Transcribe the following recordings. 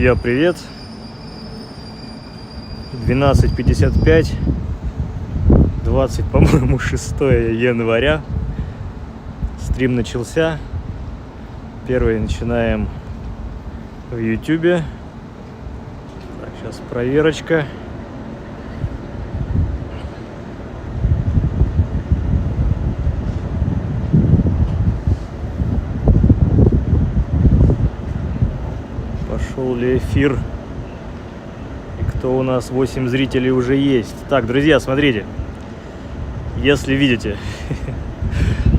Друзья, привет! 12:55, 20, по-моему, 6 января. Стрим начался. Первый начинаем в YouTube. Так, сейчас проверочка. Пошел ли эфир? И кто у нас? 8 зрителей уже есть. Так, друзья, смотрите. Если видите,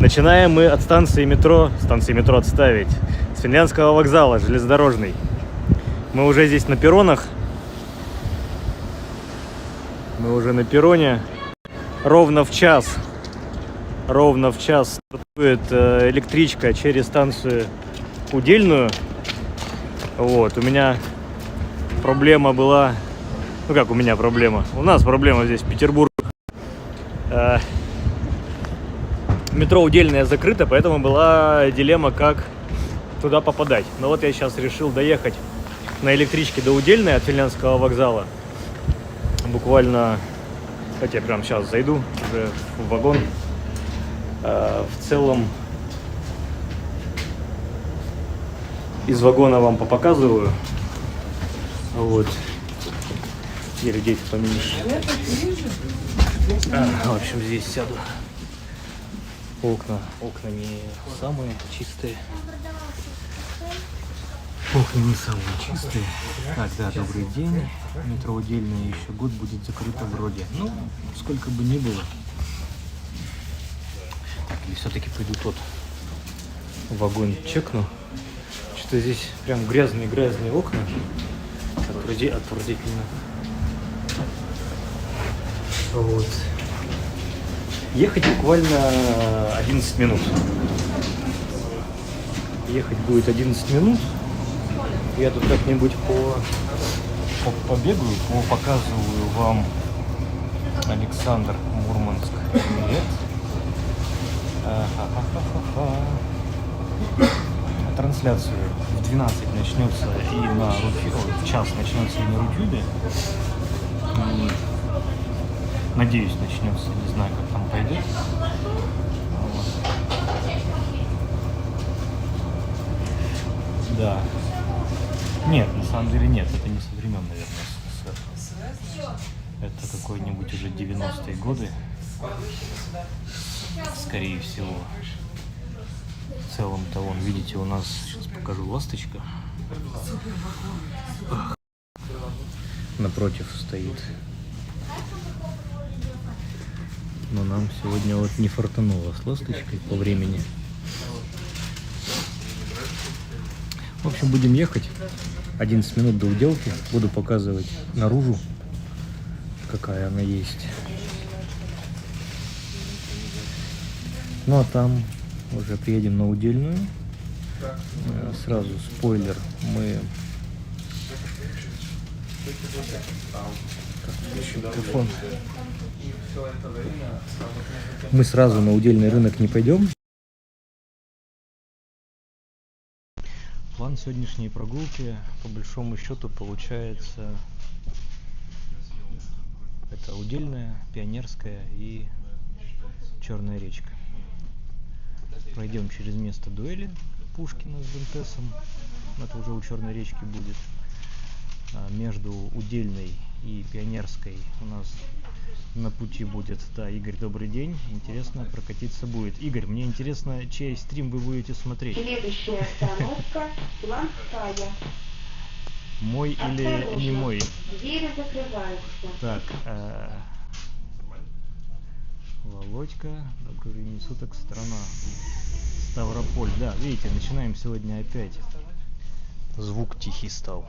начинаем мы от станции метро отставить, с Финляндского вокзала, железнодорожный. Мы уже здесь на перронах. Мы уже на перроне. Ровно в час стартует электричка через станцию Удельную. Вот, у меня проблема была. Ну как у меня проблема? У нас проблема здесь в Петербурге. Метро Удельное закрыто, поэтому была дилемма, как туда попадать. Но вот я сейчас решил доехать на электричке до Удельной от Финляндского вокзала. Буквально, хотя я прямо сейчас зайду уже в вагон. В целом из вагона вам показываю. Вот. Или дети поменьше. В общем, здесь сяду. Окна не самые чистые. Окна не самые чистые. Так, да, добрый день. Метро Удельное еще год будет закрыто вроде. Ну, сколько бы ни было. Так, или все-таки пойду тот вагон чекну. Что здесь прям грязные окна. Отвратительно. Вот. Ехать буквально 11 минут. Ехать будет 11 минут. Я тут как-нибудь побегаю, показываю вам Александр, Мурманск. Привет. Трансляцию в 12 начнется и на в час начнется и на Рутюбе. Надеюсь, начнется. Не знаю, как там пойдет. Да. Нет, на самом деле нет. Это не со времен, наверное, СССР. Это какой-нибудь уже 90-е годы. Скорее всего. В целом-то, вон, видите, у нас, сейчас покажу, ласточка. Напротив стоит. Но нам сегодня вот не фартануло с ласточкой по времени. В общем, будем ехать. 11 минут до Уделки. Буду показывать наружу, какая она есть. Ну а там уже приедем на Удельную. Сразу спойлер. Мы сразу на Удельный рынок не пойдем. План сегодняшней прогулки, по большому счету, получается, это Удельная, Пионерская и Черная речка. Пройдем через место дуэли Пушкина с Дантесом. Это уже у Черной речки будет. Между Удельной и Пионерской у нас на пути будет, да, Игорь, добрый день. Интересно прокатиться будет. Игорь, мне интересно, чей стрим вы будете смотреть? Следующая остановка Ланская. Мой или не мой? Двери закрываются. Так, Володька, добрый времени суток, страна Ставрополь. Да, видите, начинаем сегодня опять. Звук тихий стал.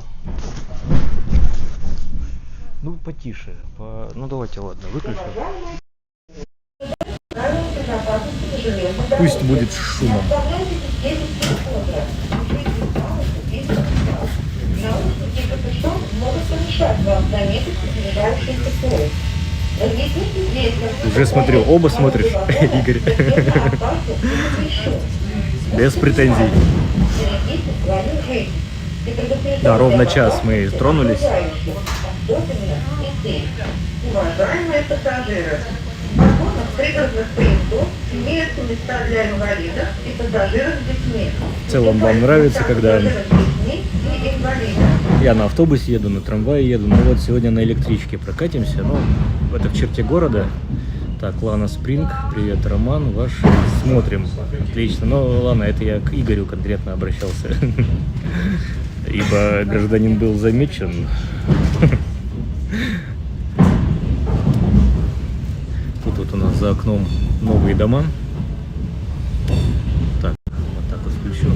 Ну, потише. Ну, давайте, ладно, выключу. Пусть будет шумом. Уже смотрю, оба смотришь, Игорь. Без претензий. Да, ровно час мы тронулись. Уважаемые пассажиры, в вагонах пригородных поездов имеются места для инвалидов и пассажиров с детьми. В целом вам нравится, когда Пассажиров с детьми и инвалидов. я на автобусе еду, на трамвае еду, но вот сегодня на электричке прокатимся, ну, это в черте города. Так, Лана Спринг, привет, Роман, ваш, смотрим, отлично. Ну, ладно, это я к Игорю конкретно обращался, ибо гражданин был замечен. Тут вот у нас за окном новые дома. Так, вот так вот включу.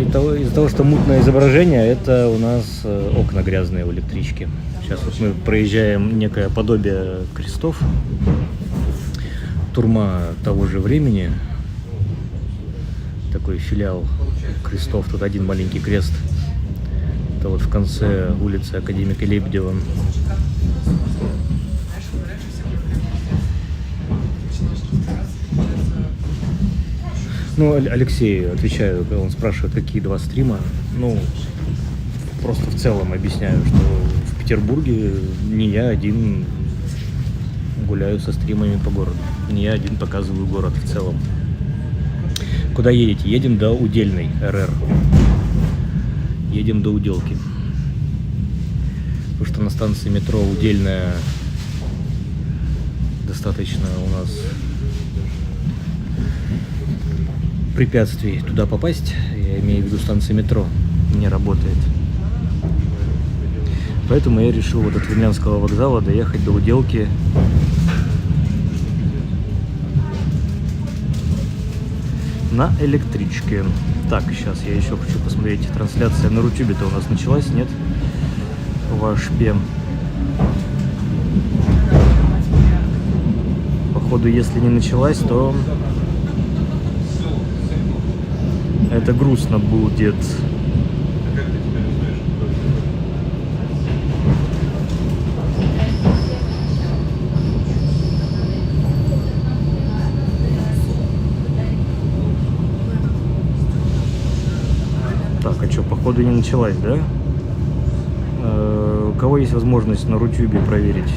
Из-за того, что мутное изображение, это у нас окна грязные в электричке. Сейчас вот мы проезжаем некое подобие крестов. Турма того же времени. Такой филиал крестов. Тут один маленький крест. Это вот в конце улицы Академика Лебедева. Ну, Алексей, отвечаю, он спрашивает, какие два стрима. Ну, просто в целом объясняю, что в Петербурге не я один гуляю со стримами по городу. Не я один показываю город в целом. Куда едете? Едем до Удельной, РР. Едем до Уделки. Потому что на станции метро Удельная достаточно у нас препятствий туда попасть, я имею в виду станция метро, не работает. Поэтому я решил вот от Финляндского вокзала доехать до Уделки. На электричке. Так, сейчас я еще хочу посмотреть, трансляция на Рутюбе-то у нас началась, нет? В Ашпе. Походу, если не началась, то это грустно будет. Так, а что, походу не началась, да? У кого есть возможность на Рутюбе проверить?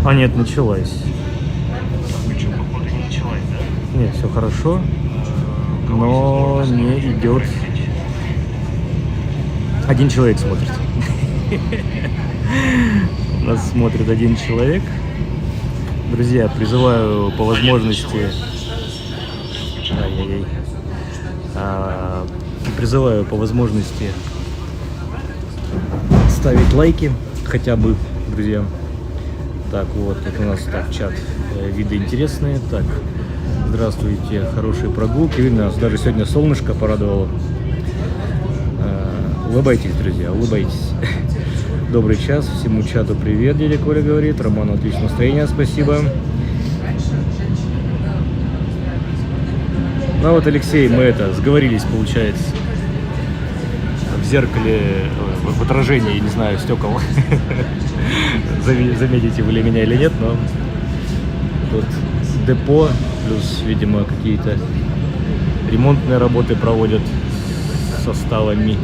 А нет, началась. Нет, все хорошо, но не идет. Один человек смотрит. Нас смотрит один человек. Друзья, призываю по возможности. Ай-яй-яй. Призываю по возможности ставить лайки, хотя бы, друзья. Так, вот, это у нас так, чат, виды интересные. Так, здравствуйте, хорошие прогулки. Видно, нас даже сегодня солнышко порадовало. Улыбайтесь, друзья, улыбайтесь. Добрый час, всему чату привет, дядя Коля говорит. Роману отличное настроение, спасибо. Ну вот, Алексей, мы сговорились, получается, в зеркале, в отражении, не знаю, стекол. Заметите вы ли меня или нет, но тут депо, плюс, видимо, какие-то ремонтные работы проводят с составами.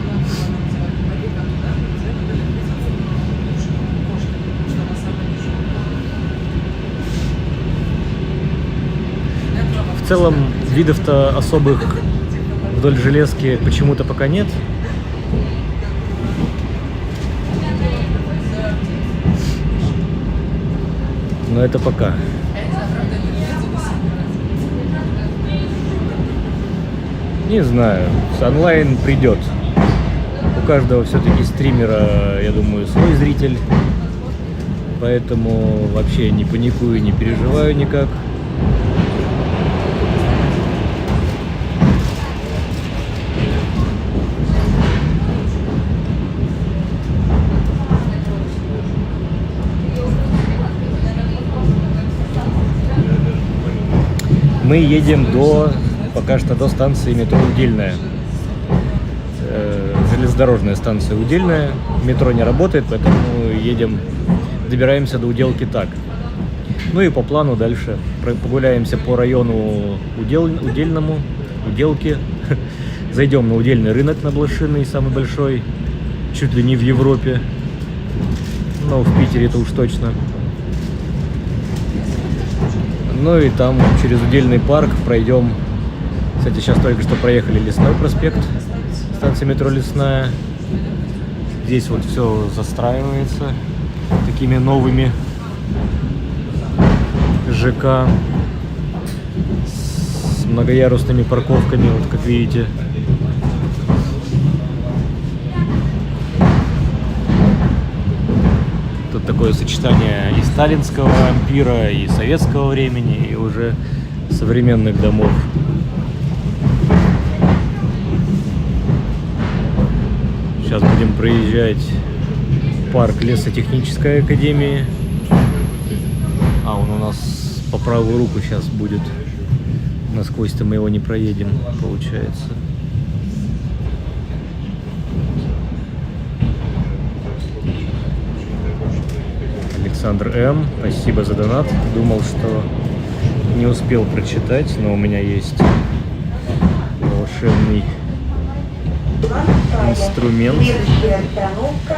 В целом, видов-то особых вдоль железки почему-то пока нет. Но это пока. Не знаю, онлайн придет. У каждого все-таки стримера, я думаю, свой зритель. Поэтому вообще не паникую, не переживаю никак. Мы едем пока что до станции метро Удельная. Железнодорожная станция Удельная. Метро не работает, поэтому едем добираемся до Уделки так. Ну и по плану дальше погуляемся по району Удельному, Уделки. Зайдем на удельный рынок на Блошиной, самый большой, чуть ли не в Европе. Но в Питере это уж точно. Ну и там через Удельный парк пройдем. Кстати, сейчас только что проехали Лесной проспект, станция метро Лесная. Здесь вот все застраивается такими новыми ЖК с многоярусными парковками, вот как видите. Тут такое сочетание и сталинского ампира, и советского времени, и уже современных домов. Сейчас будем проезжать парк лесотехнической академии. А он у нас по правую руку сейчас будет. Насквозь-то мы его не проедем, получается. Александр М. Спасибо за донат. Думал, что не успел прочитать, но у меня есть волшебный инструмент. Следующая остановка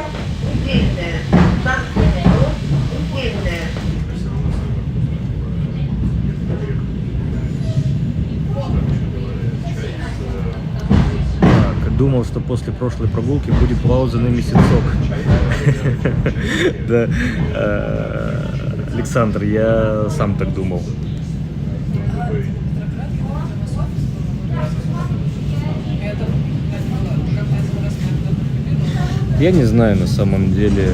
Удельная. Станция метро Удельная. Так, думал, что после прошлой прогулки будет пауза на месяцок. Да, Александр, я сам так думал. Я не знаю на самом деле,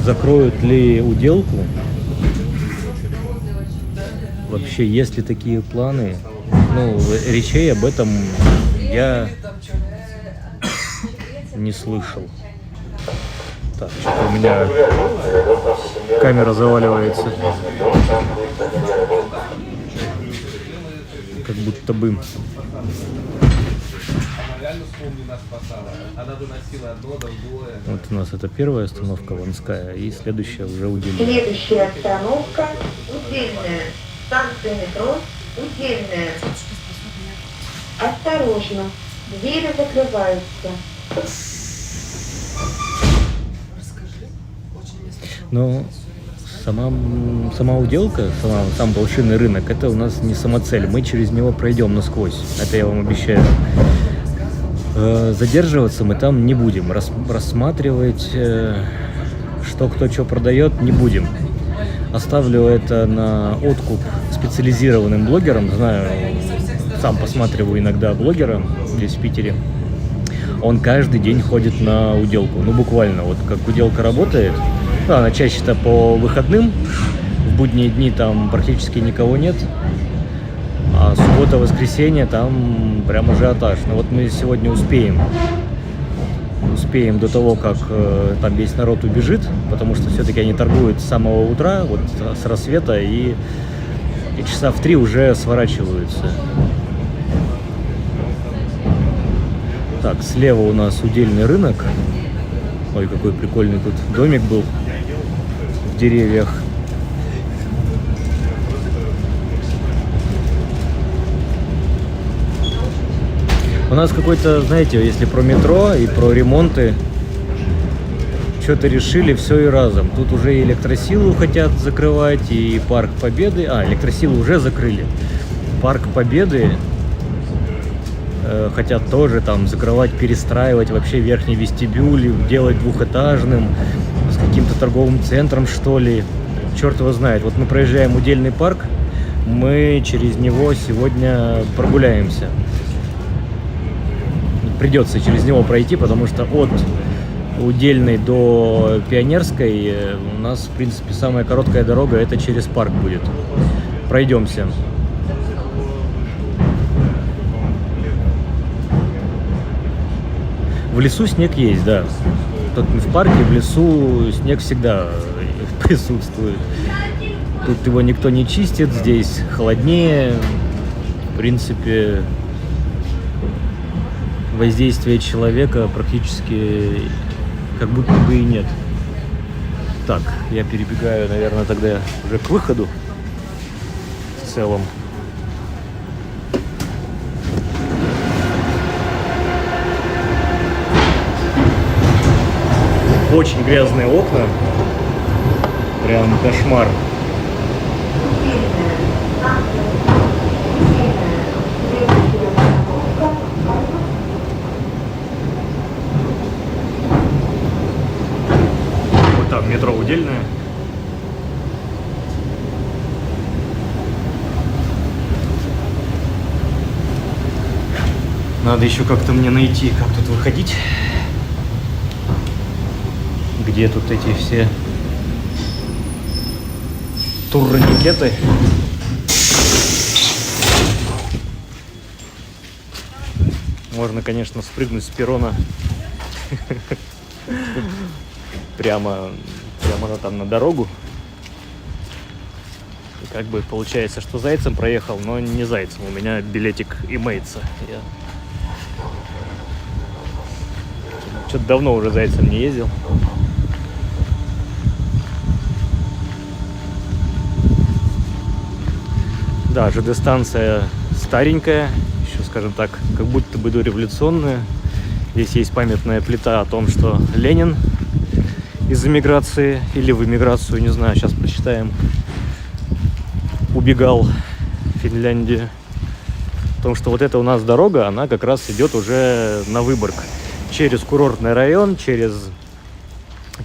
закроют ли Уделку. Вообще, есть ли такие планы? Ну, речей об этом я не слышал. Так, что-то у меня камера заваливается. Как будто бы. Вот у нас это первая остановка Ланская, и следующая уже Удельная. Следующая остановка Удельная. Станция метро Удельная. Осторожно, двери закрываются. Но сама Уделка, сам Блошиный рынок, это у нас не самоцель. Мы через него пройдем насквозь. Это я вам обещаю. Задерживаться мы там не будем. Рассматривать, что кто что продает, не будем. Оставлю это на откуп специализированным блогерам. Знаю, сам посматриваю иногда блогера здесь в Питере. Он каждый день ходит на Уделку. Ну, буквально, вот как Уделка работает. Ну, она чаще-то по выходным. В будние дни там практически никого нет. А суббота, воскресенье там прям ажиотаж. Но вот мы сегодня успеем до того, как там весь народ убежит, потому что все-таки они торгуют с самого утра, вот с рассвета, и часа в 3 уже сворачиваются. Так, слева у нас Удельный рынок. Ой, какой прикольный тут домик был в деревьях. У нас какой-то, знаете, если про метро и про ремонты, что-то решили все и разом. Тут уже и Электросилу хотят закрывать, и Парк Победы. Электросилу уже закрыли. Парк Победы хотят тоже там закрывать, перестраивать вообще верхний вестибюль, делать двухэтажным, с каким-то торговым центром, что ли. Черт его знает. Вот мы проезжаем Удельный парк, мы через него сегодня прогуляемся. Придется через него пройти, потому что от Удельной до Пионерской у нас, в принципе, самая короткая дорога это через парк будет. Пройдемся. В лесу снег есть, да. Тут в парке, в лесу снег всегда присутствует. Тут его никто не чистит, здесь холоднее. В принципе, воздействия человека практически как будто бы и нет. Так, я перебегаю, наверное, тогда уже к выходу в целом. Очень грязные окна. Прям кошмар. Вот там метро Удельное. Надо еще как-то мне найти, как тут выходить. Где тут эти все турникеты? Можно, конечно, спрыгнуть с перрона прямо там на дорогу. И как бы получается, что зайцем проехал, но не зайцем. У меня билетик имеется. Я что-то давно уже зайцем не ездил. Да, ЖД-станция старенькая, еще, скажем так, как будто бы дореволюционная. Здесь есть памятная плита о том, что Ленин из эмиграции или в эмиграцию, не знаю, сейчас прочитаем, убегал в Финляндию. О том, что вот эта у нас дорога, она как раз идет уже на Выборг. Через курортный район, через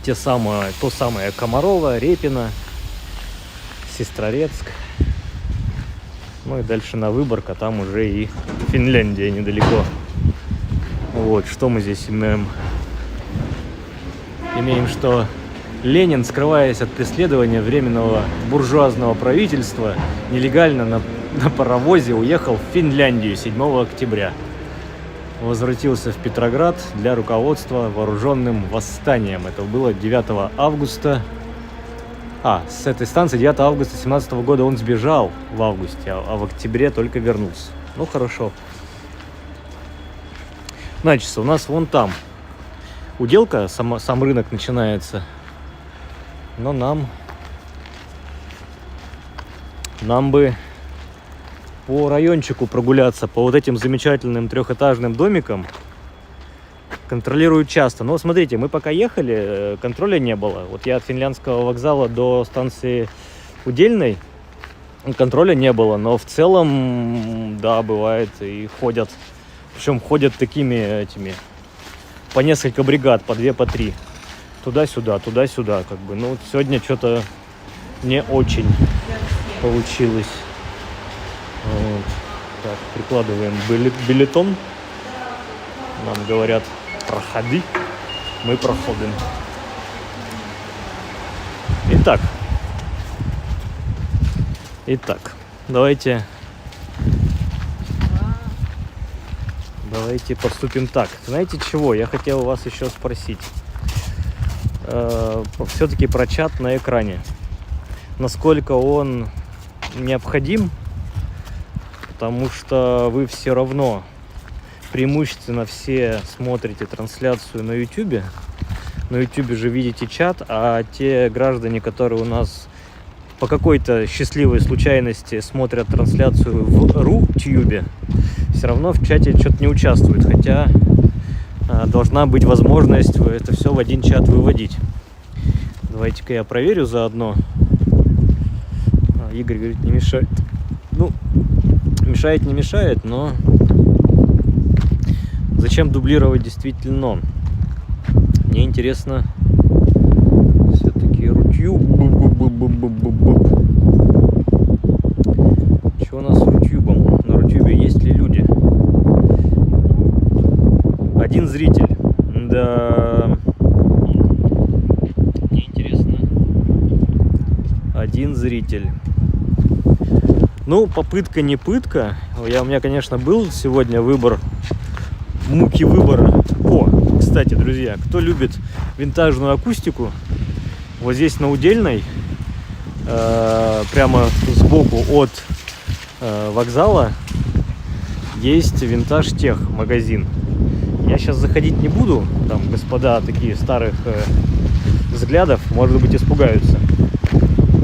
то самое Комарово, Репино, Сестрорецк. Ну и дальше на Выборг, а там уже и Финляндия недалеко. Вот, что мы здесь имеем? Имеем, что Ленин, скрываясь от преследования временного буржуазного правительства, нелегально на паровозе уехал в Финляндию 7 октября. Возвратился в Петроград для руководства вооруженным восстанием. Это было 9 августа. С этой станции 9 августа 17 года он сбежал в августе, а в октябре только вернулся. Ну, хорошо. Значит, у нас вон там Уделка, сам рынок начинается. Но нам бы по райончику прогуляться, по вот этим замечательным трехэтажным домикам. Контролируют часто. Но смотрите, мы пока ехали, контроля не было. Вот я от Финляндского вокзала до станции Удельной, контроля не было. Но в целом, да, бывает и ходят. Причем ходят такими по несколько бригад, по 2, по 3. Туда-сюда, туда-сюда. Как бы. Ну, сегодня что-то не очень получилось. Вот. Так, прикладываем билетон. Нам говорят: проходи, мы проходим. Итак, давайте поступим так. Знаете чего? Я хотел вас еще спросить. Все-таки про чат на экране. Насколько он необходим? Потому что вы все равно преимущественно все смотрите трансляцию на YouTube. На YouTube же видите чат, а те граждане, которые у нас по какой-то счастливой случайности смотрят трансляцию в Рутюбе, все равно в чате что-то не участвуют. Хотя должна быть возможность это все в один чат выводить. Давайте-ка я проверю заодно. Игорь говорит, не мешает. Ну, мешает, не мешает, но зачем дублировать действительно? Мне интересно все-таки Рутюб. Что у нас с Рутюбом? На Рутюбе есть ли люди? Один зритель. Да. Мне интересно. Один зритель. Ну, попытка не пытка. У меня, конечно, был сегодня выбор. Муки выбора. Кстати, друзья, кто любит винтажную акустику, вот здесь на Удельной, прямо сбоку от вокзала, есть Винтаж Тех магазин. Я сейчас заходить не буду, там господа такие старых взглядов, может быть, испугаются.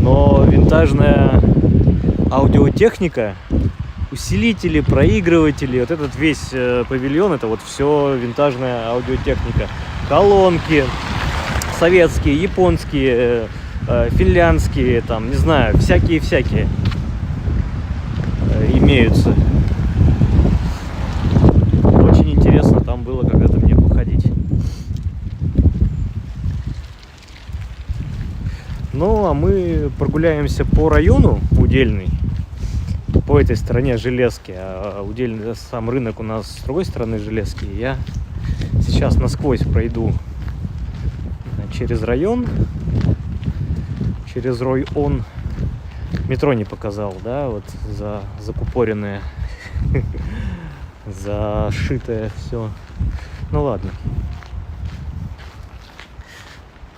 Но винтажная аудиотехника, усилители, проигрыватели, вот этот весь павильон, это вот все винтажная аудиотехника. Колонки советские, японские, финляндские, там, не знаю, всякие имеются. Очень интересно там было когда-то мне походить. Ну, а мы прогуляемся по району Удельный, по этой стороне Железки, а Удельный, сам рынок у нас с другой стороны Железки. Я сейчас насквозь пройду через район, через район. Метро не показал, да, вот закупоренное, зашитое все. Ну ладно.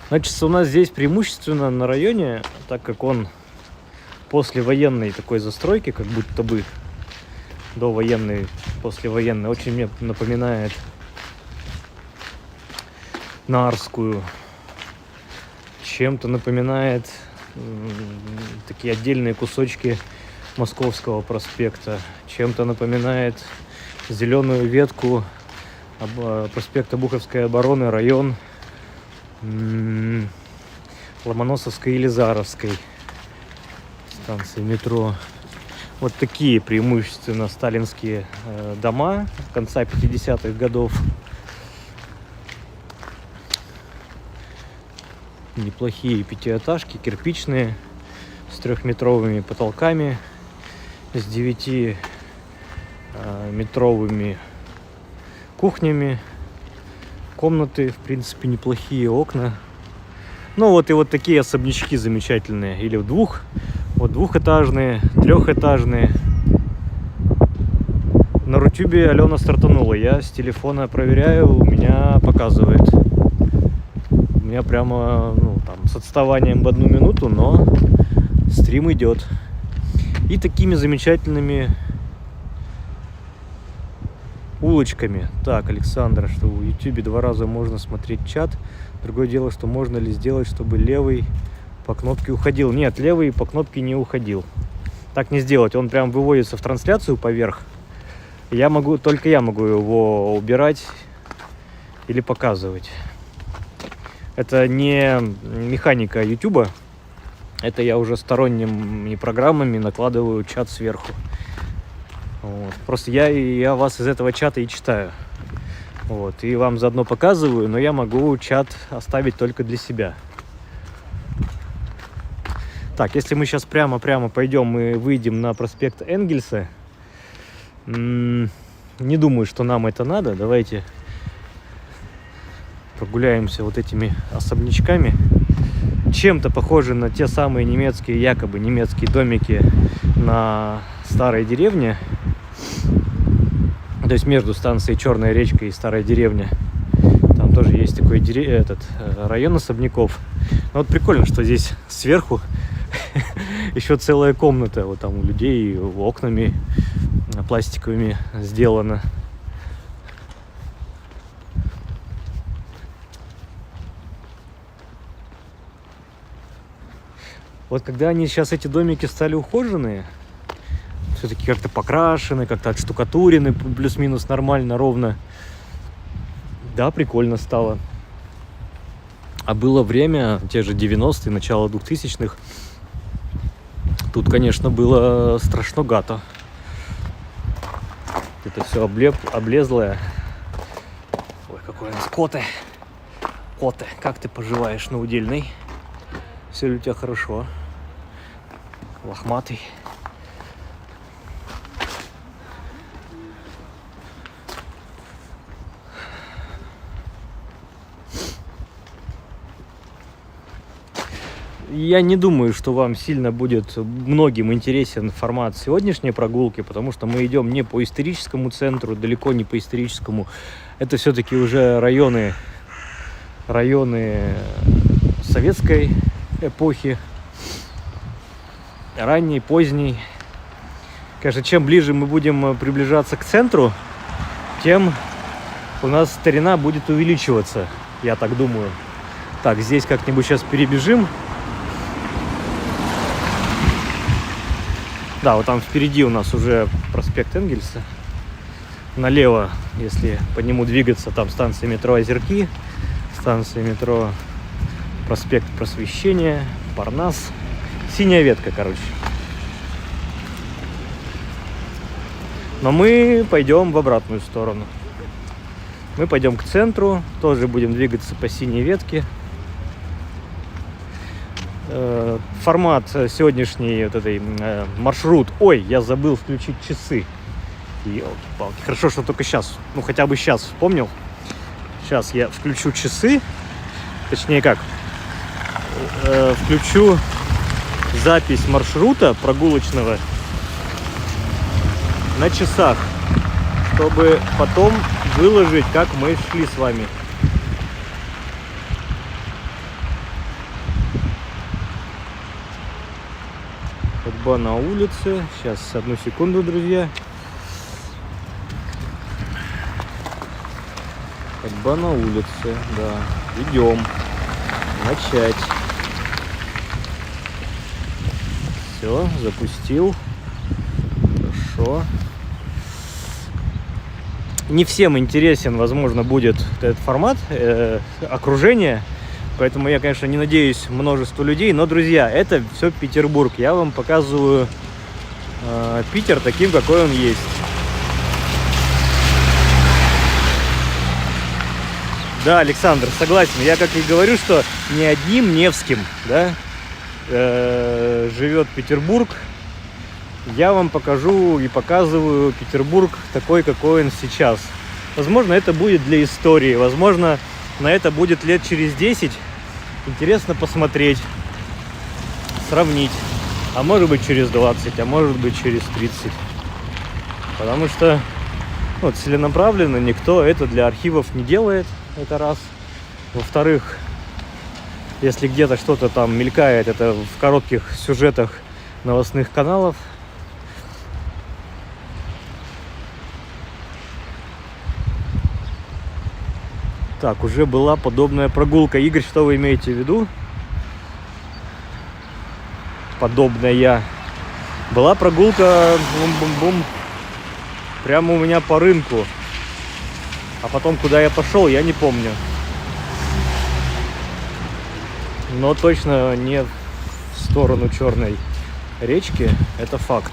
Значит, у нас здесь преимущественно на районе, так как он послевоенной такой застройки, как будто бы довоенной, послевоенной, очень мне напоминает Нарскую, чем-то напоминает такие отдельные кусочки Московского проспекта, чем-то напоминает зеленую ветку проспекта Буховской обороны, район Ломоносовской и Елизаровской станции метро. Вот такие преимущественно сталинские дома конца 50-х годов. Неплохие пятиэтажки, кирпичные, с 3-метровыми потолками, с 9-метровыми кухнями. Комнаты, в принципе, неплохие, окна. Ну вот и вот такие особнячки замечательные. Или двухэтажные, 3-этажные. На Рутюбе Алена стартанула. Я с телефона проверяю, у меня показывает. У меня прямо, с отставанием в 1 минуту, но стрим идет. И такими замечательными улочками. Так, Александр, что в YouTube 2 раза можно смотреть чат. Другое дело, что можно ли сделать, чтобы левый по кнопке уходил. Нет, левый по кнопке не уходил. Так не сделать. Он прям выводится в трансляцию поверх. Только я могу его убирать или показывать. Это не механика YouTube. Это я уже сторонними программами накладываю чат сверху. Вот. Просто я вас из этого чата и читаю. Вот. И вам заодно показываю, но я могу чат оставить только для себя. Так, если мы сейчас прямо пойдем и выйдем на проспект Энгельса, не думаю, что нам это надо. Давайте прогуляемся вот этими особнячками. Чем-то похожи на те самые якобы немецкие домики на старой деревне. То есть между станцией Черная речка и Старая деревня. Там тоже есть такой район особняков. Но вот прикольно, что здесь сверху еще целая комната. Вот там у людей окнами пластиковыми сделано. Вот когда они сейчас, эти домики, стали ухоженные, все-таки как-то покрашены, как-то отштукатурены, плюс-минус нормально, ровно. Да, прикольно стало. А было время, те же 90-е, начало 2000-х. Тут, конечно, было страшновато. Это все облезлое. Ой, какой у нас коты. Коты, как ты поживаешь на Удельной? Все ли у тебя хорошо? Лохматый. Я не думаю, что вам сильно будет многим интересен формат сегодняшней прогулки, потому что мы идем не по историческому центру, далеко не по историческому. Это все-таки уже районы советской эпохи, ранней, поздней. Конечно, чем ближе мы будем приближаться к центру, тем у нас старина будет увеличиваться, я так думаю. Так, здесь как-нибудь сейчас перебежим. Да, вот там впереди у нас уже проспект Энгельса. Налево, если по нему двигаться, там станция метро Озерки, станция метро проспект Просвещения, Парнас. Синяя ветка, короче. Но мы пойдем в обратную сторону. Мы пойдем к центру, тоже будем двигаться по синей ветке. Формат сегодняшний вот этой маршрут. Ой, я забыл включить часы. Ёлки-палки. Хорошо, что только сейчас, ну хотя бы сейчас вспомнил. Сейчас я включу часы. Точнее как, включу запись маршрута прогулочного на часах, чтобы потом выложить, как мы шли с вами. Ходьба на улице. Сейчас, одну секунду, друзья. Ходьба на улице, да. Идем. Начать. Все, запустил. Хорошо. Не всем интересен, возможно, будет этот формат окружения. Поэтому я, конечно, не надеюсь множеству людей. Но, друзья, это все Петербург. Я вам показываю Питер таким, какой он есть. Да, Александр, согласен. Я как и говорю, что не одним Невским, да, живет Петербург. Я вам покажу и показываю Петербург такой, какой он сейчас. Возможно, это будет для истории. Возможно, на это будет лет через 10. Интересно посмотреть, сравнить. А может быть через 20, а может быть через 30. Потому что вот, целенаправленно никто это для архивов не делает. Это раз. Во-вторых, если где-то что-то там мелькает, это в коротких сюжетах новостных каналов. Так, уже была подобная прогулка. Игорь, что вы имеете в виду? Подобная. Была прогулка бум-бум-бум прямо у меня по рынку. А потом, куда я пошел, я не помню. Но точно не в сторону Черной речки. Это факт.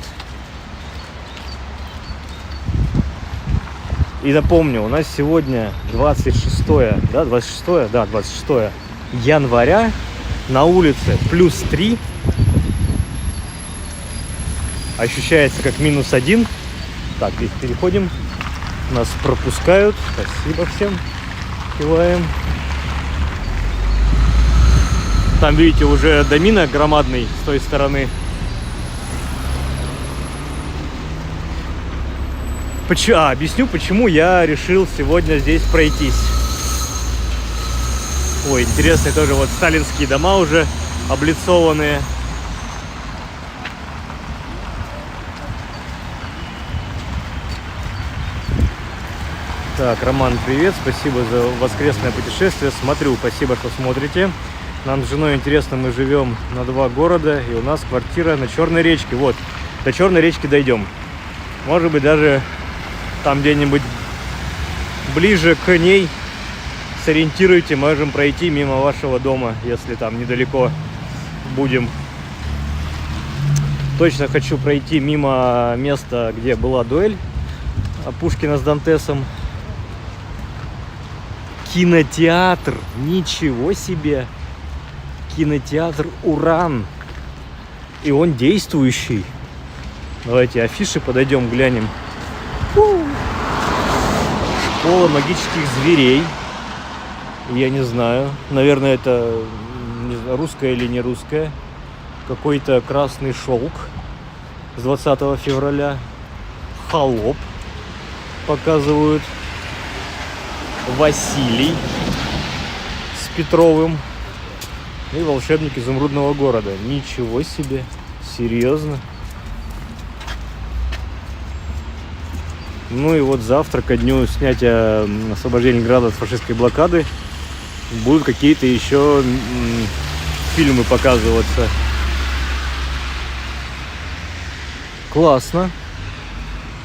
И напомню, у нас сегодня 26 января, на улице +3, ощущается как -1. Так, здесь переходим, нас пропускают, спасибо всем, киваем. Там, видите, уже домина громадный с той стороны. Объясню, почему я решил сегодня здесь пройтись. Ой, интересные тоже вот сталинские дома уже облицованные. Так, Роман, привет, спасибо за воскресное путешествие. Смотрю, спасибо, что смотрите. Нам с женой интересно, мы живем на 2 города, и у нас квартира на Черной речке. Вот, до Черной речки дойдем. Может быть, даже там где-нибудь ближе к ней сориентируйте, можем пройти мимо вашего дома, если там недалеко будем. Точно хочу пройти мимо места, где была дуэль Пушкина с Дантесом. Кинотеатр, ничего себе! Кинотеатр «Уран». И он действующий. Давайте афиши подойдем, глянем. Школа магических зверей. Я не знаю. Наверное, это не знаю, русская или не русская. Какой-то красный шелк с 20 февраля. Холоп показывают. Василий с Петровым. И волшебник изумрудного города. Ничего себе. Серьезно. Ну и вот завтра, ко дню снятия освобождения Ленинграда от фашистской блокады, будут какие-то еще фильмы показываться. Классно.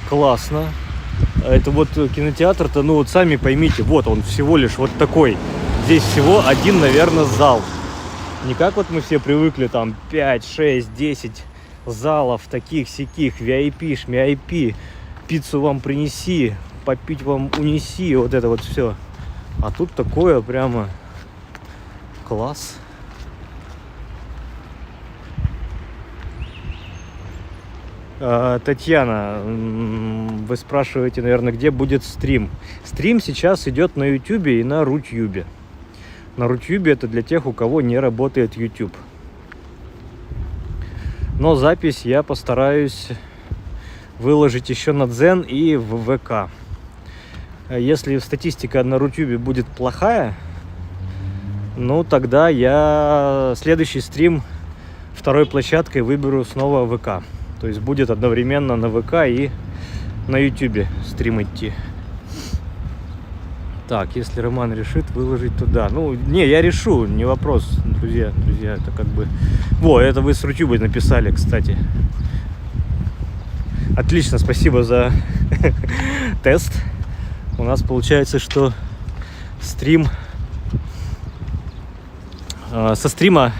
Классно. Это вот кинотеатр-то, ну вот сами поймите, вот он всего лишь вот такой. Здесь всего один, наверное, зал. Не как вот мы все привыкли, там 5, 6, 10 залов таких-сяких, VIP, шмяйпи, пиццу вам принеси, попить вам унеси, вот это вот все. А тут такое прямо класс. Татьяна, вы спрашиваете, наверное, где будет стрим. Стрим сейчас идет на YouTube и на Рутюбе. На Рутюбе это для тех, у кого не работает YouTube. Но запись я постараюсь выложить еще на Дзен и в ВК. Если статистика на Рутюбе будет плохая, ну тогда я следующий стрим второй площадкой выберу снова ВК. То есть будет одновременно на ВК и на YouTube стрим идти. Так, если Роман решит выложить туда. Ну, не, я решу, не вопрос, друзья, это как бы... Во, это вы с Рутюбой написали, кстати. Отлично, спасибо за тест. У нас получается, что стрим... Со стрима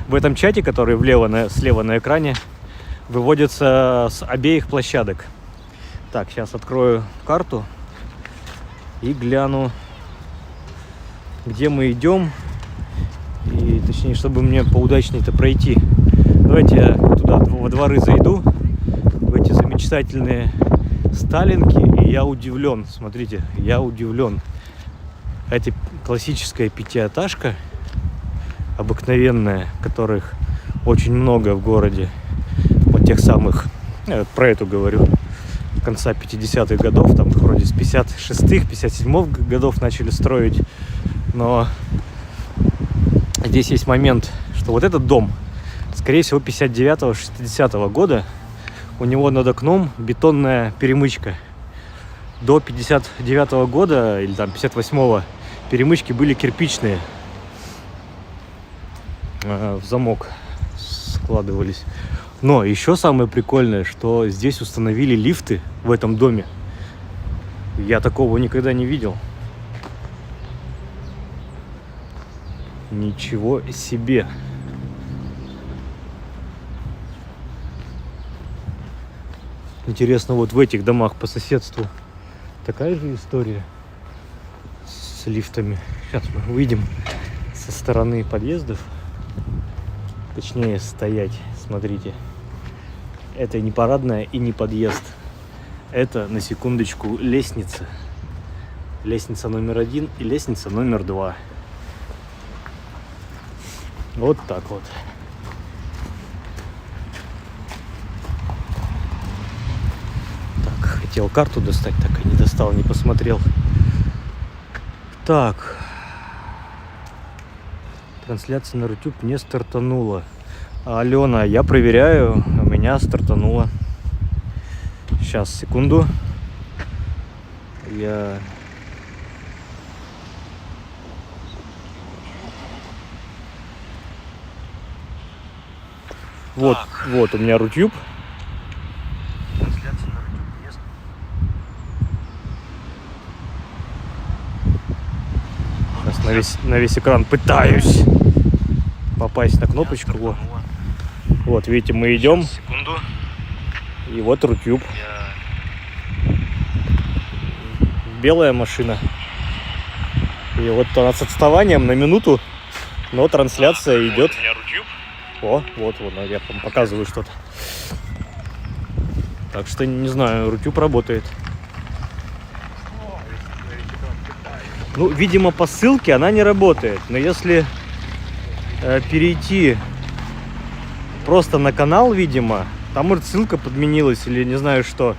в этом чате, который слева на экране, выводится с обеих площадок. Так, сейчас открою карту и гляну, где мы идем. И точнее, чтобы мне поудачнее-то пройти. Давайте я туда во дворы зайду, в эти замечательные сталинки. И я удивлен, смотрите, я удивлен. Это классическая пятиэтажка, обыкновенная, которых очень много в городе. Вот тех самых, я про эту говорю, конца 50-х годов, там вроде с 56-х, 57-х годов начали строить. Но здесь есть момент, что вот этот дом, скорее всего, 59-го, 60-го года, у него над окном бетонная перемычка. До 59-го года, или там 58-го, перемычки были кирпичные, в замок складывались. Но еще самое прикольное, что здесь установили лифты в этом доме. Я такого никогда не видел. Ничего себе. Интересно, вот в этих домах по соседству такая же история с лифтами. Сейчас мы выйдем со стороны подъездов. Точнее, стоять. Смотрите. Это не парадная и не подъезд. Это, на секундочку, лестница. Лестница номер 1 и лестница номер 2. Вот так вот. Так, хотел карту достать, так и не достал, не посмотрел. Так. Трансляция на YouTube не стартанула. Алена, я проверяю, у меня стартануло. Сейчас, секунду. Вот у меня Рутюб. Трансляция на Рутюб есть. Сейчас на весь экран пытаюсь попасть на кнопочку. Вот, видите, мы идем. Сейчас, секунду. И вот Рутюб. Белая машина. И вот она с отставанием на минуту, но трансляция идет. Вот у меня Рутюб. Вот, я вам показываю что-то. Так что, не знаю, Рутюб работает. Ну, видимо, по ссылке она не работает. Но если перейти просто на канал, видимо, там, может, ссылка подменилась или не знаю что.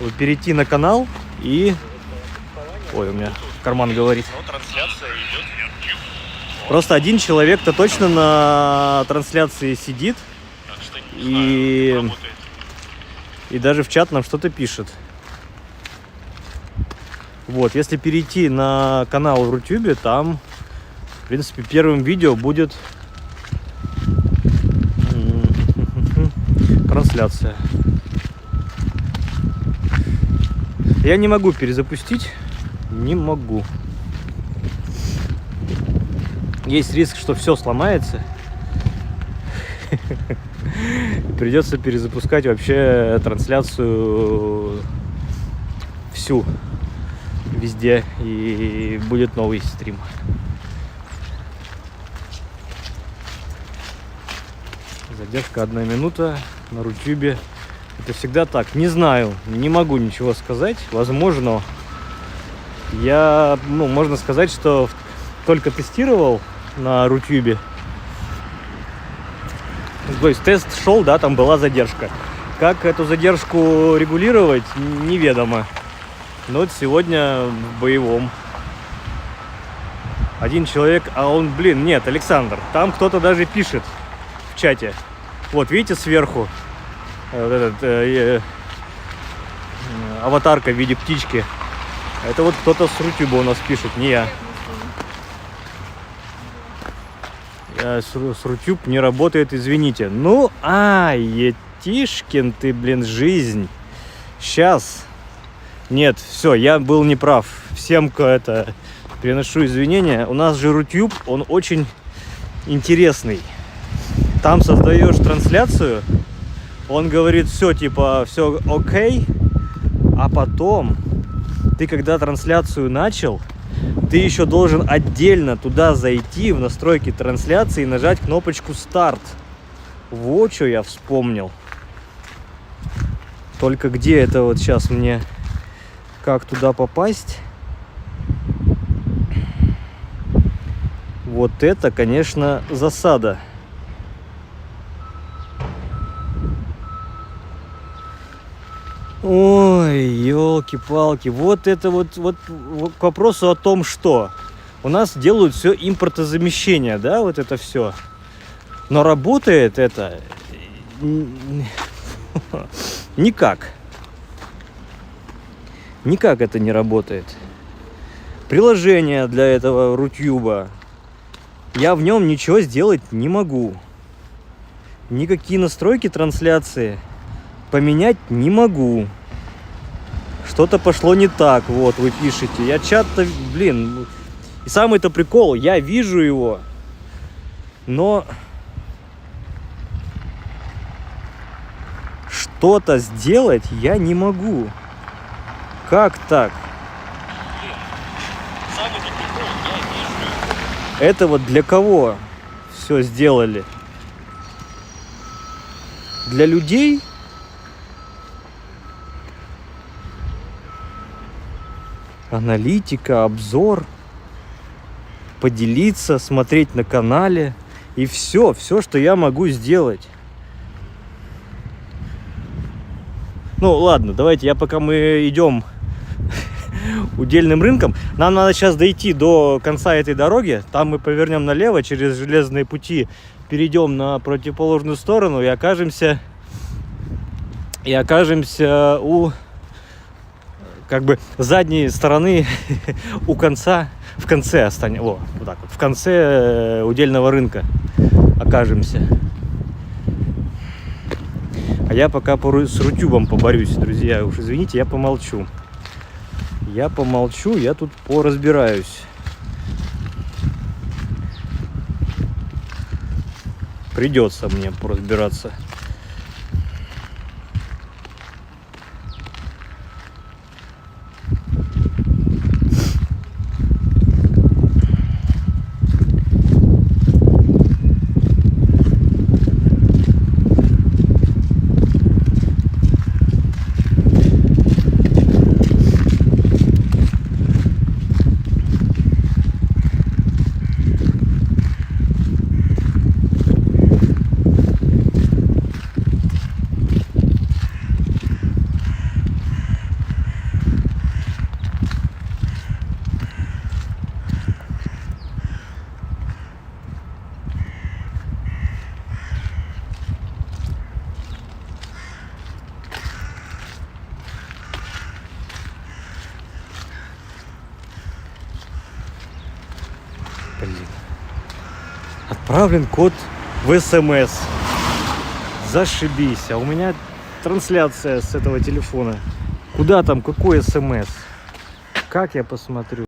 Вот перейти на канал и... Ой, у меня карман говорит. Ну, трансляция идет. Просто один человек-то точно на трансляции сидит. Так что не знаю, и даже в чат нам что-то пишет. Вот, если перейти на канал в Рутюбе, там В принципе, первым видео будет трансляция. Я не могу перезапустить. Не могу. Есть риск, что все сломается. Придется перезапускать вообще трансляцию всю. Везде. И будет новый стрим. Задержка 1 минута на Рутюбе. Это всегда так. Не знаю, не могу ничего сказать. Возможно, я, можно сказать, что только тестировал на Рутюбе. То есть тест шел, да, там была задержка. Как эту задержку регулировать, неведомо. Но вот сегодня в боевом. Один человек, а он, нет, Александр, там кто-то даже пишет в чате. Вот, видите, сверху вот этот, аватарка в виде птички. Это вот кто-то с Рутюба у нас пишет, не я. С Рутюб не работает, извините. Ну, Етишкин ты, жизнь. Сейчас. Нет, все, я был неправ. Всем приношу извинения. У нас же Рутюб, он очень интересный. Там создаешь трансляцию, он говорит, все окей, а потом ты, когда трансляцию начал, ты еще должен отдельно туда зайти в настройки трансляции и нажать кнопочку старт. Вот что я вспомнил. Только где это вот сейчас мне, как туда попасть? Вот это, конечно, засада. Ой, елки-палки. Вот это вот к вопросу о том, что у нас делают все импортозамещение, да, вот это все. Но работает это никак. Никак это не работает. Приложение для этого Рутюба. Я в нем ничего сделать не могу. Никакие настройки трансляции поменять не могу. Что-то пошло не так. Вот, вы пишете. Я чат-то, и самый-то прикол, я вижу его, но что-то сделать я не могу. Как так? Самый-то прикол, я вижу. Это вот для кого все сделали? Для людей? Аналитика, обзор, поделиться, смотреть на канале и все, что я могу сделать. Ну ладно, давайте, пока мы идем удельным рынком, нам надо сейчас дойти до конца этой дороги, там мы повернем налево через железные пути, перейдем на противоположную сторону и окажемся у задней стороны у конца, в конце останется, вот так вот, в конце удельного рынка окажемся. А я пока с Рутюбом поборюсь, друзья, уж извините, я помолчу. Я тут поразбираюсь. Придется мне поразбираться. Отправлен код в СМС. Зашибись. А у меня трансляция с этого телефона. Куда там, какой СМС? Как я посмотрю?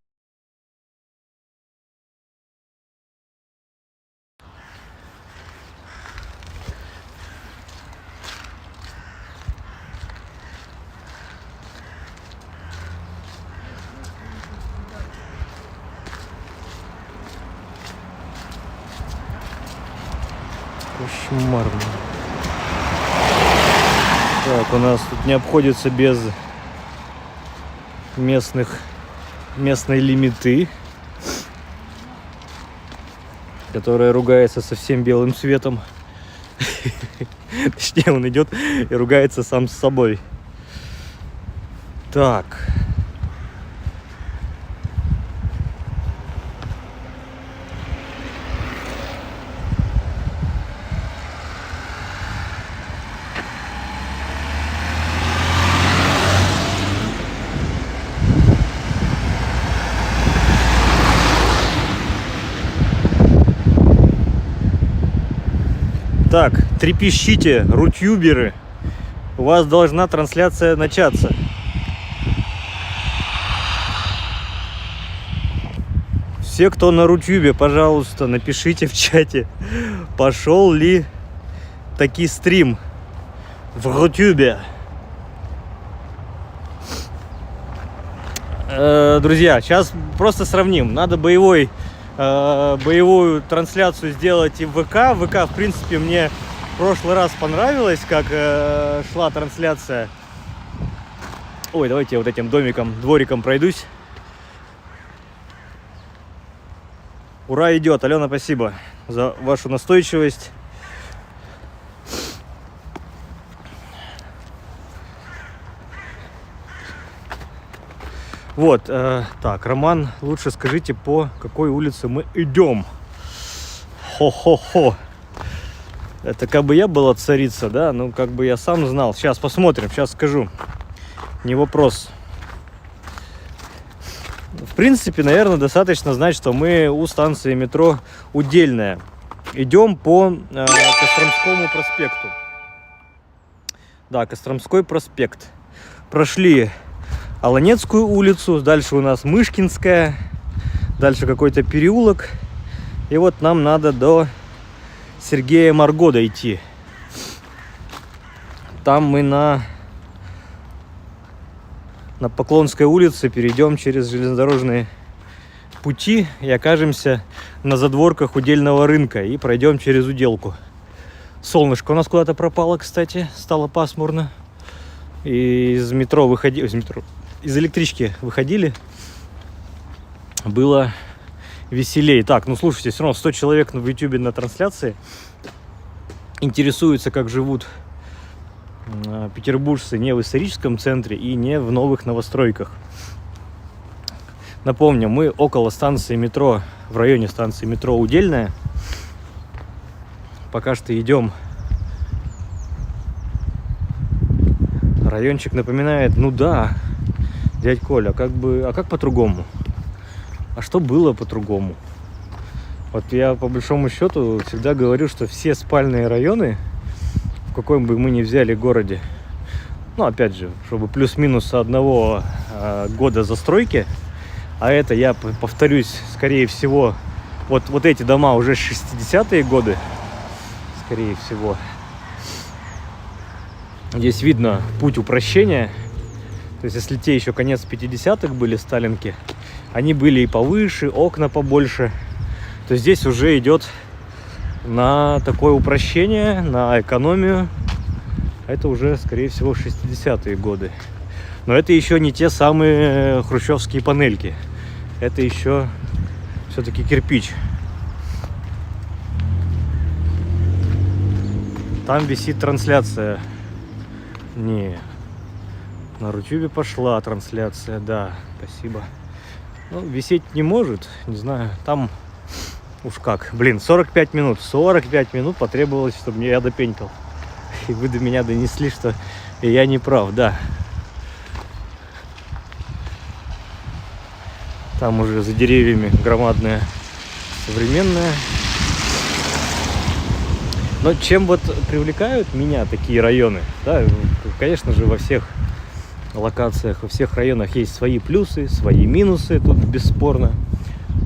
Кошмарно. Так, у нас тут не обходится без местной лимиты, которая ругается совсем белым цветом. Точнее, он идет и ругается сам с собой. Так. Так, трепещите, рутюберы. У вас должна трансляция начаться. Все, кто на рутюбе, пожалуйста, напишите в чате, пошел ли таки стрим в рутюбе. Друзья, сейчас просто сравним. Надо боевую трансляцию сделать и в ВК. В ВК, в принципе, мне в прошлый раз понравилось, как шла трансляция. Ой, давайте я вот этим двориком пройдусь. Ура, идет. Алена, спасибо за вашу настойчивость. Вот, так, Роман, лучше скажите, по какой улице мы идем? Хо-хо-хо. Это как бы я была царица, да? Ну, как бы я сам знал. Сейчас посмотрим, сейчас скажу. Не вопрос. В принципе, наверное, достаточно знать, что мы у станции метро Удельная. Идем по Костромскому проспекту. Да, Костромской проспект. Прошли Аланецкую улицу, дальше у нас Мышкинская, дальше какой-то переулок. И вот нам надо до Сергея Марго дойти. Там мы на Поклонской улице перейдем через железнодорожные пути и окажемся на задворках Удельного рынка и пройдем через Уделку. Солнышко у нас куда-то пропало, кстати, стало пасмурно. И из электрички выходили, было веселей. Так, ну слушайте, все равно 100 человек в ютубе на трансляции интересуются, как живут петербуржцы не в историческом центре и не в новых новостройках. Напомню, мы около станции метро, в районе станции метро Удельная. Пока что идем. Райончик напоминает, ну да, дядь Коля, а как по-другому? А что было по-другому? Вот я по большому счету всегда говорю, что все спальные районы, в каком бы мы ни взяли городе, ну опять же, чтобы плюс-минус одного года застройки, а это, я повторюсь, скорее всего, вот эти дома уже 60-е годы, скорее всего. Здесь видно путь упрощения. То есть, если те еще конец 50-х были сталинки, они были и повыше, окна побольше, то здесь уже идет на такое упрощение, на экономию. Это уже, скорее всего, 60-е годы. Но это еще не те самые хрущевские панельки. Это еще все-таки кирпич. Там висит трансляция. Не, на Рутюбе пошла трансляция, да, спасибо. Ну, висеть не может, не знаю, там уж как. Блин, 45 минут потребовалось, чтобы я допенькал. И вы до меня донесли, что я не прав, да. Там уже за деревьями громадная современная Но чем вот привлекают меня такие районы, да, конечно же, во всех локациях, во всех районах есть свои плюсы, свои минусы, тут бесспорно.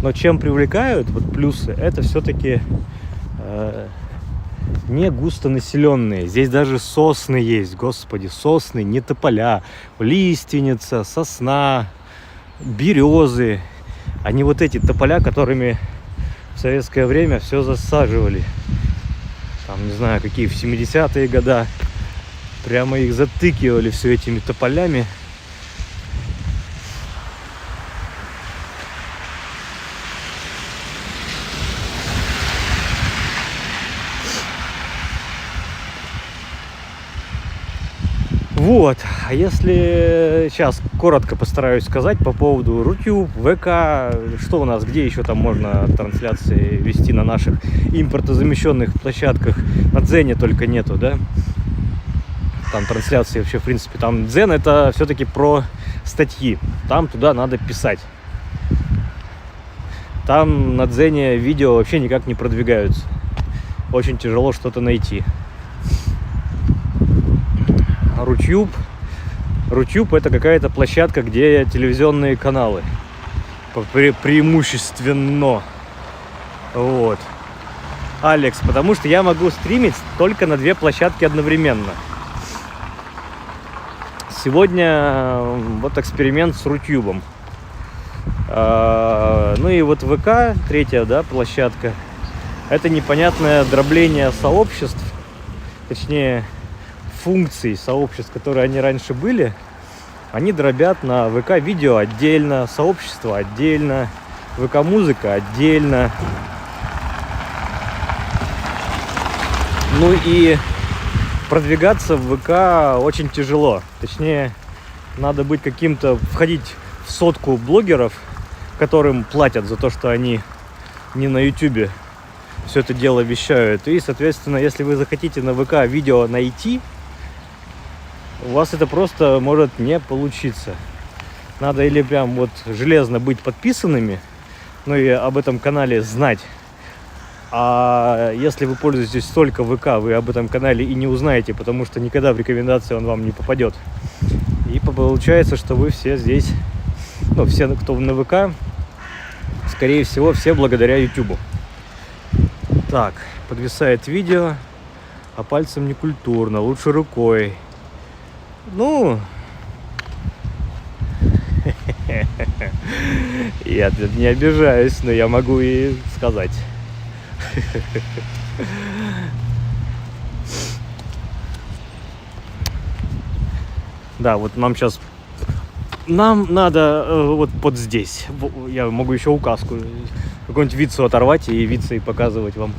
Но чем привлекают вот плюсы, это все-таки не густонаселенные. Здесь даже сосны есть, господи, сосны, не тополя, лиственница, сосна, березы, а не вот эти тополя, которыми в советское время все засаживали. Там, не знаю, какие в 70-е годы. Прямо их затыкивали все этими тополями. Вот, а если сейчас коротко постараюсь сказать по поводу Рутюб, ВК, что у нас, где еще там можно трансляции вести на наших импортозамещенных площадках, на Дзене только нету, да? Там трансляции вообще, в принципе, там Дзен это все-таки про статьи, там туда надо писать. Там на Дзене видео вообще никак не продвигаются, очень тяжело что-то найти. Рутюб это какая-то площадка, где телевизионные каналы преимущественно. Вот. Алекс, потому что я могу стримить только на 2 площадки одновременно. Сегодня вот эксперимент с Рутюбом. Ну и вот ВК, 3-я, да, площадка. Это непонятное дробление сообществ, точнее функций сообществ, которые они раньше были, они дробят на ВК-видео отдельно, сообщество отдельно, ВК-музыка отдельно. Ну и продвигаться в ВК очень тяжело. Точнее, надо быть каким-то, входить в 100 блогеров, которым платят за то, что они не на Ютубе все это дело вещают. И, соответственно, если вы захотите на ВК видео найти, у вас это просто может не получиться. Надо или прям вот железно быть подписанными, ну и об этом канале знать. А если вы пользуетесь только ВК, вы об этом канале и не узнаете, потому что никогда в рекомендации он вам не попадет. И получается, что вы все здесь, ну, все, кто на ВК, скорее всего, все благодаря Ютубу. Так, подвисает видео, а пальцем не культурно, лучше рукой. Ну, я тут не обижаюсь, но я могу и сказать. Да, вот нам надо вот под здесь. Я могу еще указку, какую-нибудь вицу оторвать и вицы показывать вам.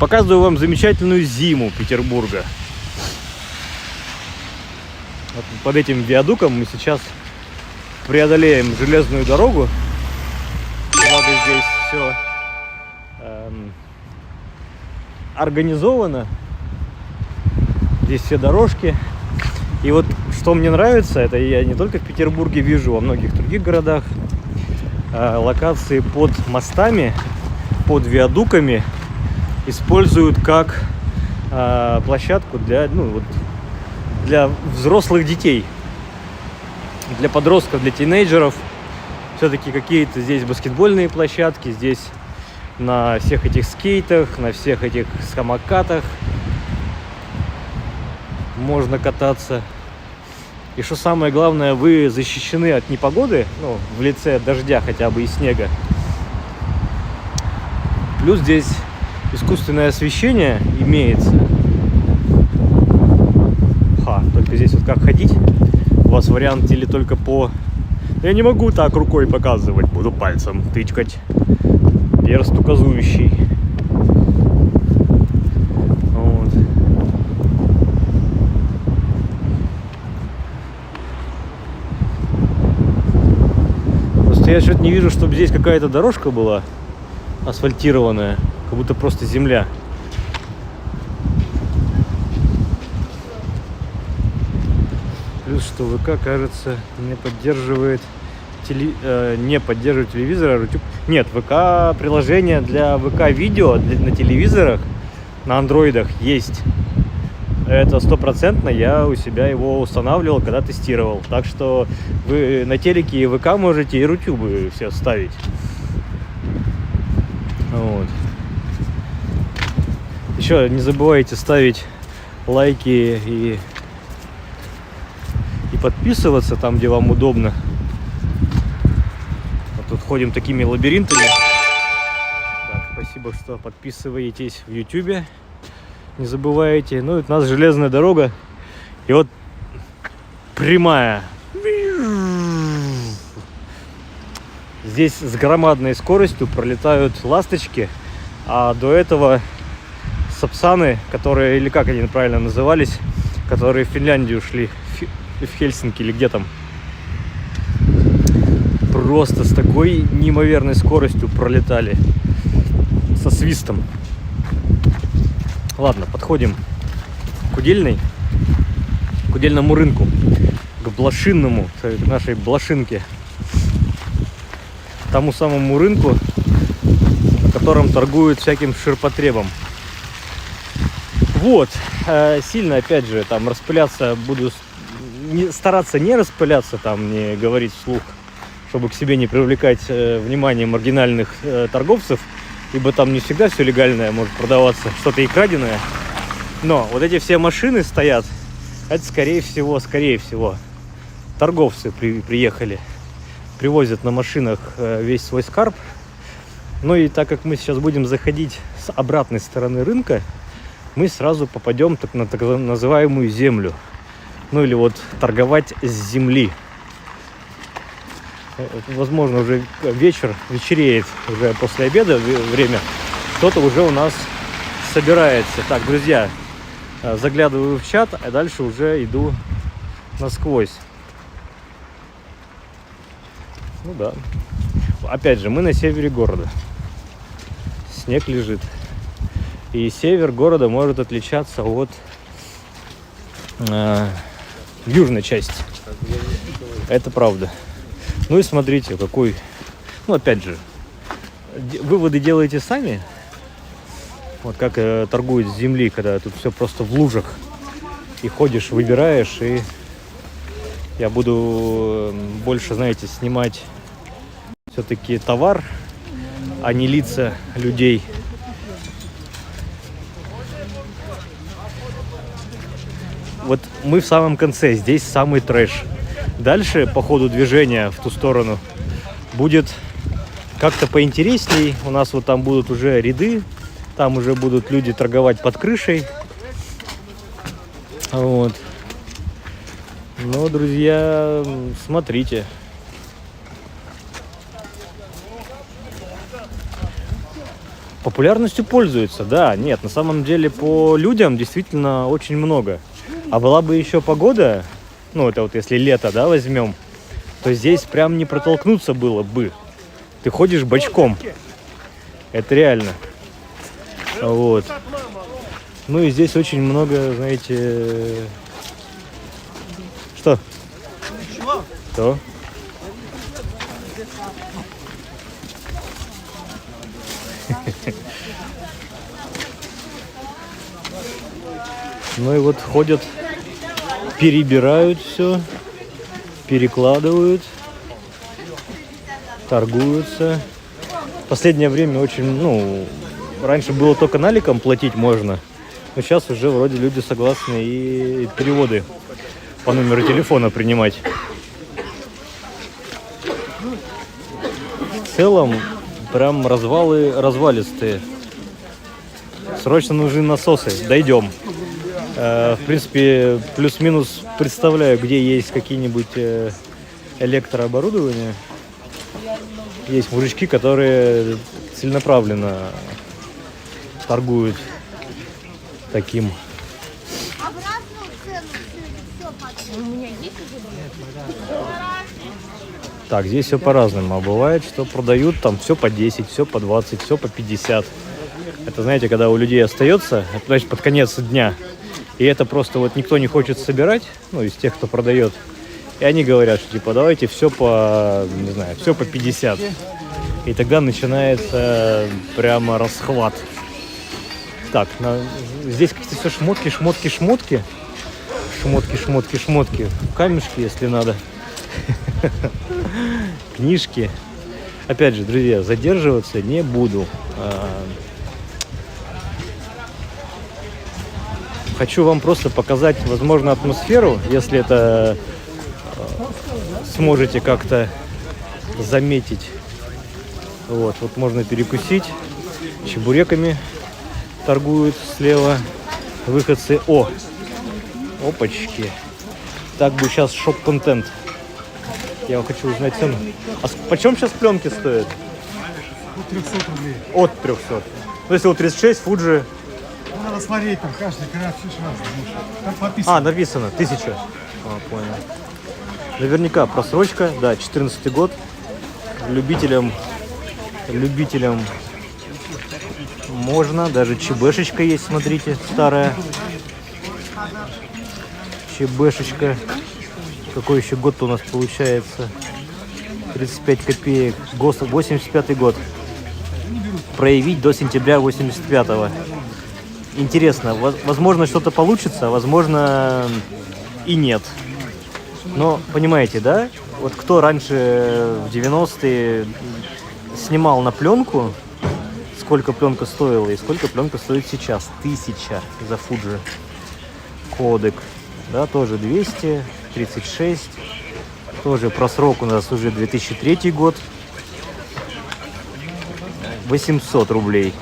Показываю вам замечательную зиму Петербурга. Вот под этим виадуком мы сейчас преодолеем железную дорогу. Благо здесь все организовано. Здесь все дорожки. И вот что мне нравится, это я не только в Петербурге вижу, во многих других городах, локации под мостами, под виадуками используют как площадку для, для взрослых детей, для подростков, для тинейджеров. Все-таки какие-то здесь баскетбольные площадки, здесь на всех этих скейтах, на всех этих самокатах можно кататься. И что самое главное, вы защищены от непогоды, в лице дождя хотя бы и снега. Плюс здесь искусственное освещение имеется. Только здесь вот как ходить? У вас вариант или только по... Я не могу так рукой показывать, буду пальцем тычкать. Перст указующий. Вот. Просто я что-то не вижу, чтобы здесь какая-то дорожка была асфальтированная, как будто просто земля. Плюс, что ВК, кажется, не поддерживает не поддерживает телевизор, YouTube. Нет, ВК приложение для ВК видео на телевизорах, на андроидах есть. Это 100%, я у себя его устанавливал, когда тестировал. Так что вы на телеке и ВК можете и рутюбы все ставить. Вот. Еще не забывайте ставить лайки и подписываться там, где вам удобно. Вот тут ходим такими лабиринтами. Так, спасибо, что подписываетесь в YouTube. Не забывайте. Ну, это у нас железная дорога. И вот прямая. Здесь с громадной скоростью пролетают ласточки. А до этого сапсаны, которые, или как они правильно назывались, которые в Финляндию шли, в Хельсинки или где там. Просто с такой неимоверной скоростью пролетали. Со свистом. Ладно, подходим к удельному рынку, к блошинному, к нашей блошинке. Тому самому рынку, на котором торгуют всяким ширпотребом. Вот, сильно, опять же, там распыляться буду, стараться не распыляться, там, не говорить вслух, чтобы к себе не привлекать внимание маргинальных торговцев, ибо там не всегда все легальное может продаваться, что-то и краденое. Но вот эти все машины стоят, это скорее всего, торговцы приехали, привозят на машинах весь свой скарб. Ну и так как мы сейчас будем заходить с обратной стороны рынка, мы сразу попадем на так называемую землю. Ну или вот торговать с земли. Возможно, уже вечереет, уже после обеда время. Кто-то уже у нас собирается. Так, друзья, заглядываю в чат, а дальше уже иду насквозь. Ну да. Опять же, мы на севере города. Снег лежит. И север города может отличаться от южной части. Это правда. Ну и смотрите, какой... Ну, опять же, выводы делаете сами. Вот как торгуют с земли, когда тут все просто в лужах. И ходишь, выбираешь, и я буду больше, знаете, снимать все-таки товар, а не лица людей. Вот мы в самом конце, здесь самый трэш. Дальше по ходу движения в ту сторону будет как-то поинтересней. У нас вот там будут уже ряды, там уже будут люди торговать под крышей. Вот. Ну, друзья, смотрите. Популярностью пользуются, да, нет, на самом деле по людям действительно очень много. А была бы еще погода, ну это вот если лето, да, возьмем, то здесь прям не протолкнуться было бы. Ты ходишь бочком. Это реально. Вот. Ну и здесь очень много, знаете... Что? Что? Ну и вот ходят, перебирают все, перекладывают, торгуются. В последнее время очень, ну, раньше было только наликом платить можно, но сейчас уже вроде люди согласны и переводы по номеру телефона принимать. В целом, прям развалы развалистые. Срочно нужны насосы. Дойдем. В принципе, плюс-минус представляю, где есть какие-нибудь электрооборудования. Есть мужички, которые целенаправленно торгуют таким. Так, здесь все по-разному. А бывает, что продают там все по 10, все по 20, все по 50. Это, знаете, когда у людей остается, это значит под конец дня. И это просто вот никто не хочет собирать, ну, из тех, кто продает. И они говорят, что типа давайте все по, не знаю, все по 50. И тогда начинается прямо расхват. Так, здесь какие-то все шмотки. Шмотки. Камешки, если надо. Книжки. Опять же, друзья, задерживаться не буду. Хочу вам просто показать, возможно, атмосферу, если это сможете как-то заметить. Вот можно перекусить. Чебуреками торгуют слева выходцы. Опачки. Так бы сейчас шок-контент. Я хочу узнать цену. А почем сейчас пленки стоят? От 300 рублей. От 300. Ну, если вот 36, Fuji... Ну, надо смотреть, там каждый граф разный. Там подписано. Написано. 1000. Понял. Наверняка просрочка. Да, 14 год. Любителям можно. Даже ЧБшечка есть, смотрите, старая. ЧБшечка. Какой еще год у нас получается? 35 копеек. ГОСТ 85 год. Проявить до сентября 85-го. Интересно, возможно, что-то получится, возможно, и нет. Но, понимаете, да? Вот кто раньше в 90-е снимал на пленку, сколько пленка стоила и сколько пленка стоит сейчас? 1000 за Fuji. Кодек. Да, тоже 236. Тоже просрок у нас уже 2003 год. 800 рублей.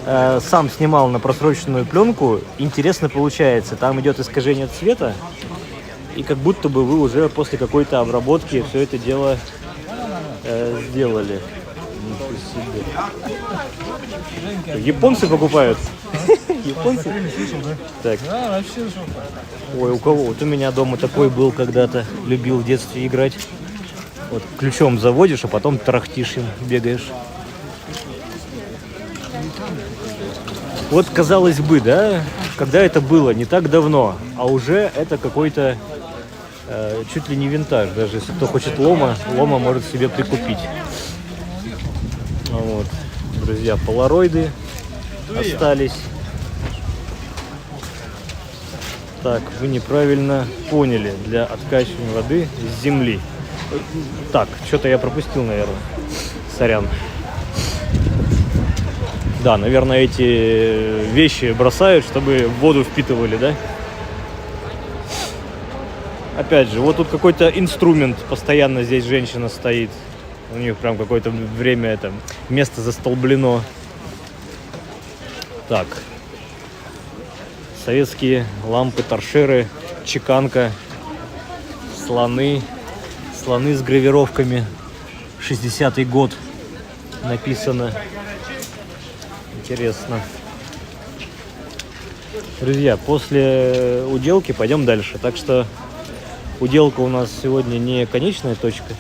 Сам снимал на просроченную пленку. Интересно получается. Там идет искажение цвета. И как будто бы вы уже после какой-то обработки все это дело сделали. Японцы покупают. Японцы? Так. Ой, у кого? Вот у меня дома такой был когда-то. Любил в детстве играть. Вот ключом заводишь, а потом тарахтишь им, бегаешь. Вот, казалось бы, да, когда это было не так давно, а уже это какой-то чуть ли не винтаж. Даже если кто хочет лома может себе прикупить. Вот, друзья, полароиды остались. Так, вы неправильно поняли. Для откачивания воды с земли. Так, что-то я пропустил, наверное. Сорян. Да, наверное, эти вещи бросают, чтобы воду впитывали, да? Опять же, вот тут какой-то инструмент. Постоянно здесь женщина стоит. У них прям какое-то время это место застолблено. Так. Советские лампы, торшеры, чеканка, слоны с гравировками. 60-й год написано. Интересно. Друзья, после уделки пойдем дальше. Так что уделка у нас сегодня не конечная точка.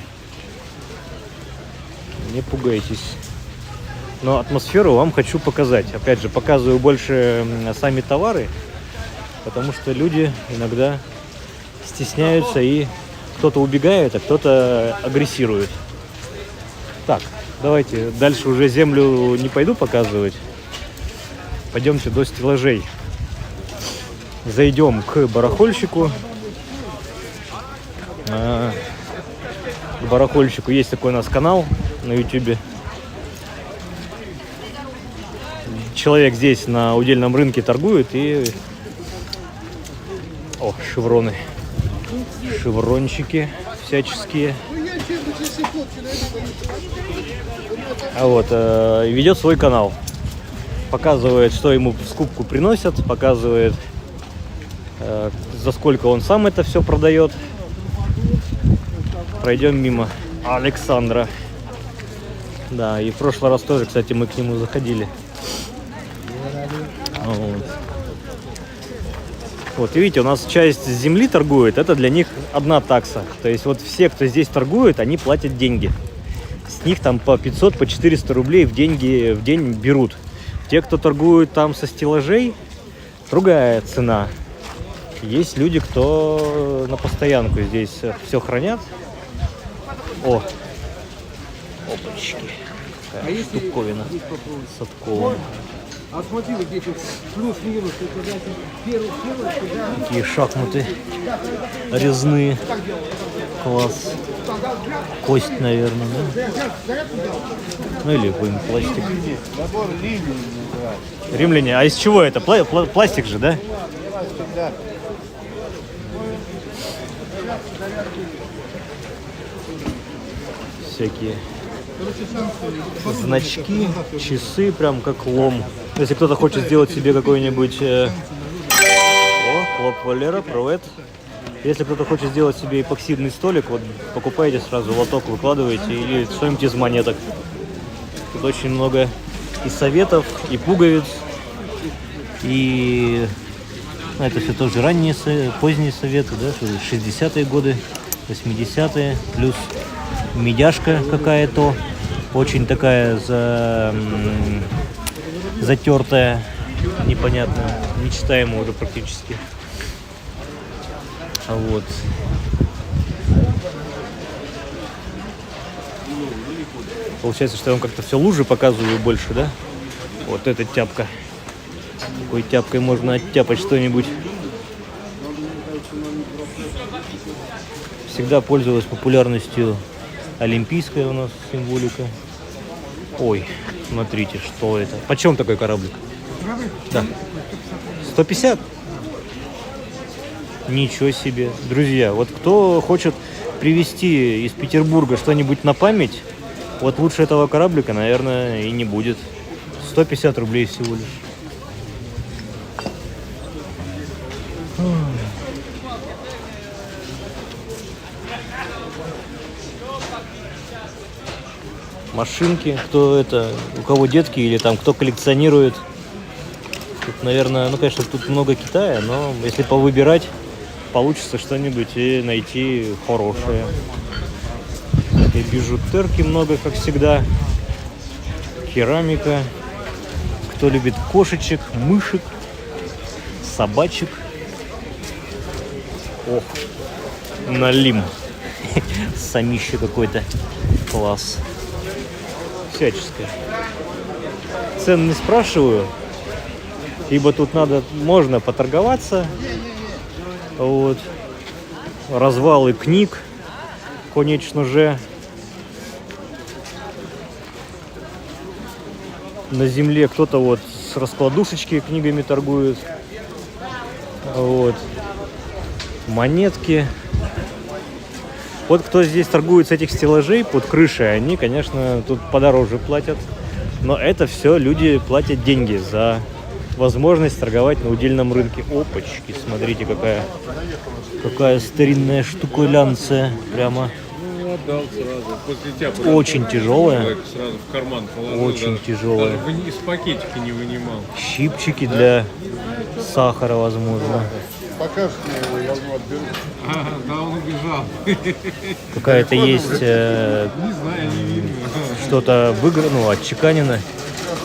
Не пугайтесь. Но атмосферу вам хочу показать. Опять же, показываю больше сами товары, потому что люди иногда стесняются и кто-то убегает, а кто-то агрессирует. Так, давайте дальше уже землю не пойду показывать. Пойдемте до стеллажей. Зайдем к барахольщику. К барахольщику есть такой у нас канал на YouTube. Человек здесь на удельном рынке торгует и... О, шевроны. Шеврончики всяческие. А вот, ведет свой канал. Показывает, что ему в скупку приносят. Показывает, за сколько он сам это все продает. Пройдем мимо Александра. Да, и в прошлый раз тоже, кстати, мы к нему заходили. Вот, и видите, у нас часть земли торгует, это для них одна такса. То есть вот все, кто здесь торгует, они платят деньги. С них там по 500, по 400 рублей в день берут. Те, кто торгует там со стеллажей, другая цена. Есть люди, кто на постоянку здесь все хранят. О, опачки. Какая штуковина с отковом. А смотри, вот здесь вот плюс-минус, Такие шахматы резные. Класс. Кость, наверное, да? Ну или какой-нибудь пластик. Римляне. А из чего это? Пластик же, да? Всякие значки, часы, прям как лом. Если кто-то хочет сделать себе какой-нибудь... О, Клоп Валера, привет. Если кто-то хочет сделать себе эпоксидный столик, вот покупаете сразу лоток, выкладываете или что-нибудь из монеток. Тут очень много и советов, и пуговиц, и... Ну, это все тоже ранние, поздние советы, да, 60-е годы, 80-е, плюс медяшка какая-то, очень такая затертая, непонятно, нечитаемая уже практически. Вот. Получается, что я вам как-то все лужи показываю больше, да? Вот эта тяпка. Такой тяпкой можно оттяпать что-нибудь. Всегда пользовалась популярностью олимпийская у нас символика. Ой, смотрите, что это. Почем такой кораблик? Да. 150? Ничего себе. Друзья, вот кто хочет привезти из Петербурга что-нибудь на память, вот лучше этого кораблика, наверное, и не будет. 150 рублей всего лишь. Машинки, у кого детки или там кто коллекционирует. Тут, наверное, ну, конечно, тут много Китая, но если повыбирать, получится что-нибудь и найти хорошее. И бижутерки много, как всегда. Керамика. Кто любит кошечек, мышек, собачек. Ох, налим. Самище какой-то. Класс. Всяческое. Цен не спрашиваю, ибо тут можно поторговаться. Вот. Развалы книг, конечно же. На земле кто-то вот с раскладушечки книгами торгует. Вот. Монетки. Вот кто здесь торгует с этих стеллажей под крышей, они, конечно, тут подороже платят. Но это все люди платят деньги за возможность торговать на удельном рынке. Опачки, смотрите, какая старинная штукулянция. Прямо. Ну, отдал сразу. После тебя очень тяжелая. Сразу в карман положил. Очень тяжелая. Даже из пакетика не вынимал. Щипчики для сахара, возможно. Покажешь мне его, я его отберу. Да, он убежал. Какая-то есть Не знаю, не видно. что-то отчеканено.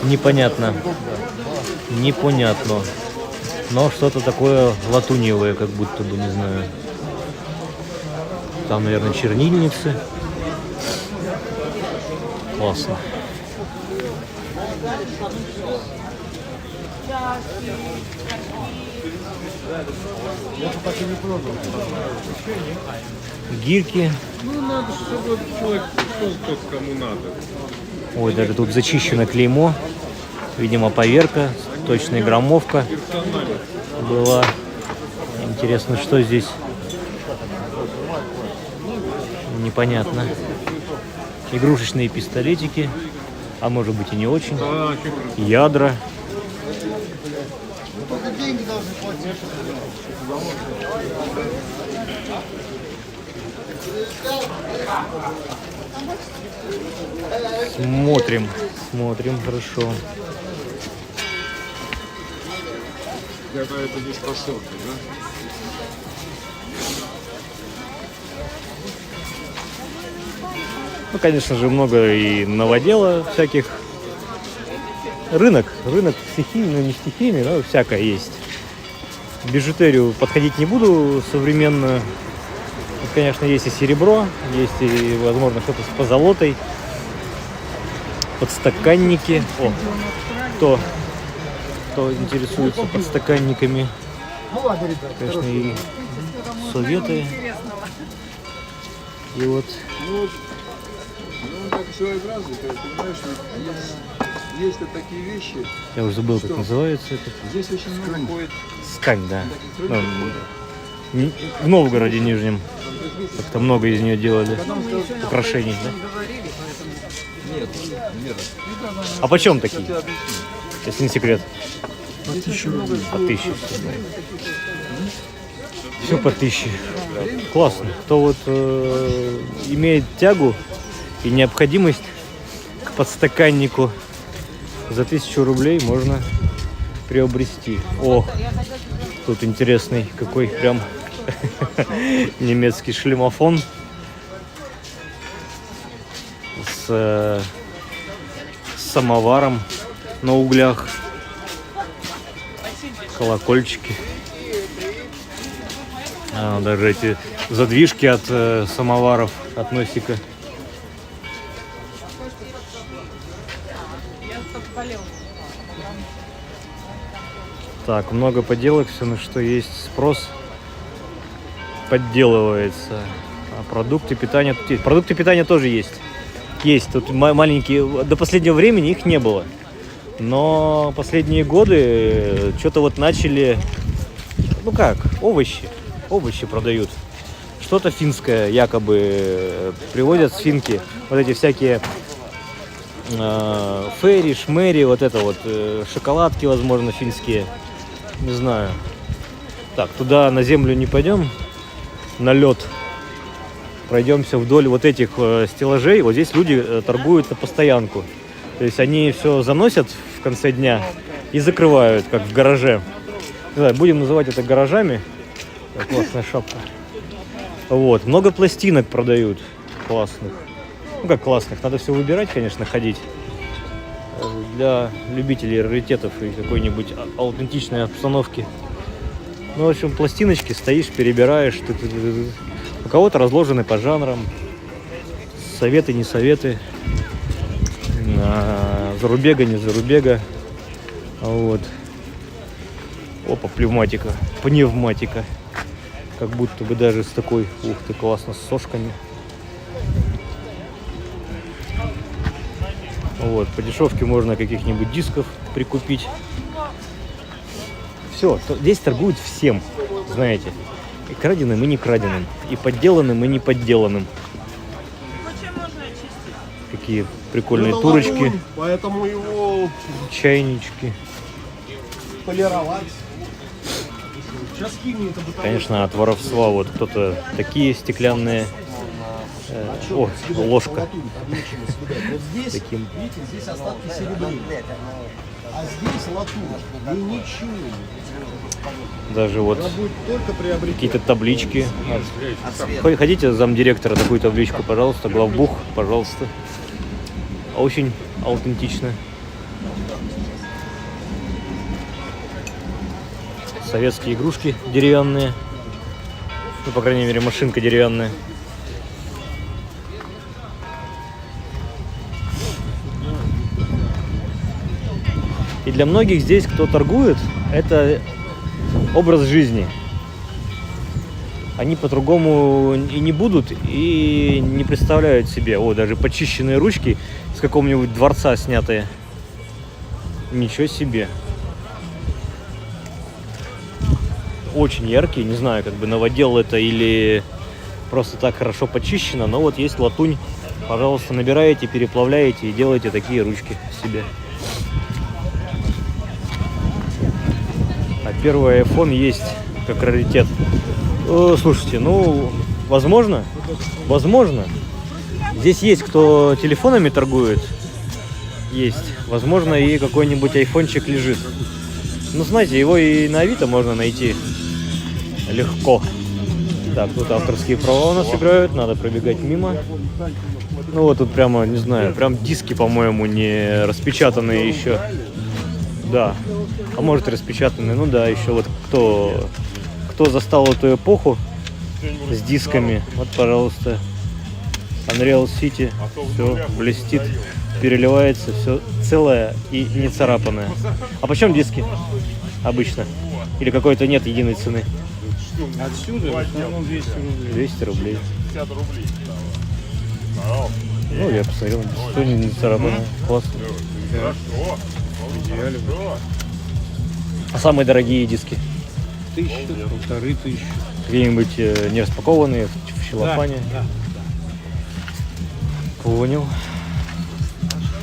Непонятно. Непонятно. Но что-то такое латуневое, как будто бы, не знаю. Там, наверное, чернильницы. Классно. Гирьки. Ну, надо, чтобы человек пришел тот, кому надо. Ой, даже тут зачищено клеймо. Видимо, поверка, точная граммовка была. Интересно, что здесь? Непонятно. Игрушечные пистолетики, а может быть и не очень. Ядра. Смотрим, хорошо. Это здесь посылка, да? Ну, конечно же, много и новодела всяких. Рынок стихийный, ну не стихийный, но всякое есть. бижутерию подходить не буду современную. Тут, конечно, есть и серебро, есть и, возможно, что-то с позолотой. Подстаканники. О, кто интересуется подстаканниками. Конечно, и советы. И вот. Ну, так своеобразно, понимаешь, есть вот такие вещи. Я уже забыл, как называется это. Здесь очень много ходит. Скань, да. Ну, в Новгороде Нижнем. Как-то много из нее делали. Украшений, да? Нет, Вера. А почем такие? Я объясню. Если не секрет. По 1000 рублей. По 1000. Все по 1000. Классно. Кто вот имеет тягу и необходимость к подстаканнику, за 1000 рублей можно приобрести. О, тут интересный какой прям немецкий шлемофон с самоваром на углях, колокольчики. Даже эти задвижки от самоваров, от носика. Так, много поделок, все на что есть спрос подделывается. А продукты питания тут есть. Продукты питания тоже есть. Есть, тут маленькие, до последнего времени их не было. Но последние годы что-то вот начали, ну как, овощи продают. Что-то финское якобы привозят с Финки. Вот эти всякие ферри, шмери, вот это вот, шоколадки, возможно, финские. Не знаю. Так, туда на землю не пойдем, на лед. Пройдемся вдоль вот этих стеллажей. Вот здесь люди торгуют на постоянку. То есть они все заносят в конце дня и закрывают, как в гараже. Не знаю, будем называть это гаражами. Классная шапка. Вот. Много пластинок продают классных. Ну как классных, надо все выбирать, конечно, ходить. Для любителей раритетов и какой-нибудь аутентичной обстановки. Ну, в общем, пластиночки, стоишь, перебираешь. У кого-то разложены по жанрам. Советы, не советы. Зарубега, не зарубега. Вот. Опа, пневматика. Как будто бы даже с такой, ух ты, классно, с сошками. Вот, по дешевке можно каких-нибудь дисков прикупить. Все, здесь торгуют всем, знаете. И краденым, и не краденым. И подделанным, и не подделанным. Какие прикольные турочки. Поэтому его Чайнички. полировать. Сейчас химия это бытовая. Конечно, от воровства вот кто-то такие стеклянные. О, ложка. Вот здесь, Таким. видите, здесь остатки серебра. А здесь латунь. И ничего. Даже вот Она будет только приобретена. какие-то таблички. Ходите, замдиректора, такую табличку, пожалуйста. Главбух, пожалуйста. Очень аутентично. Советские игрушки деревянные. Ну, по крайней мере, машинка деревянная. И для многих здесь, кто торгует, это образ жизни. Они по-другому и не будут, и не представляют себе. О, даже почищенные ручки с какого-нибудь дворца снятые. Ничего себе. Очень яркие, не знаю, как бы новодел это или просто так хорошо почищено, но вот есть латунь. Пожалуйста, набираете, переплавляете и делаете такие ручки себе. А первый iPhone есть как раритет. Слушайте, ну, возможно. Здесь есть кто телефонами торгует. Есть. Возможно, и какой-нибудь айфончик лежит. Ну, знаете, его и на Авито можно найти легко. Так, тут авторские права у нас играют, надо пробегать мимо. Ну, вот тут прямо, не знаю, прям диски, по-моему, не распечатанные еще. Да. А может и распечатанные, ну да, еще вот кто кто застал эту эпоху с дисками, вот, пожалуйста, Unreal City, все блестит, переливается, все целое и не царапанное. А почем диски обычно? Или какой-то нет единой цены? Отсюда в основном 200 рублей. 200 рублей. 50 рублей. Ну, я посмотрел, что не царапанное. Классно. Хорошо. Идеально. А самые дорогие диски? 1000, 1500. Какие-нибудь не распакованные, в щелофане? Да. Понял.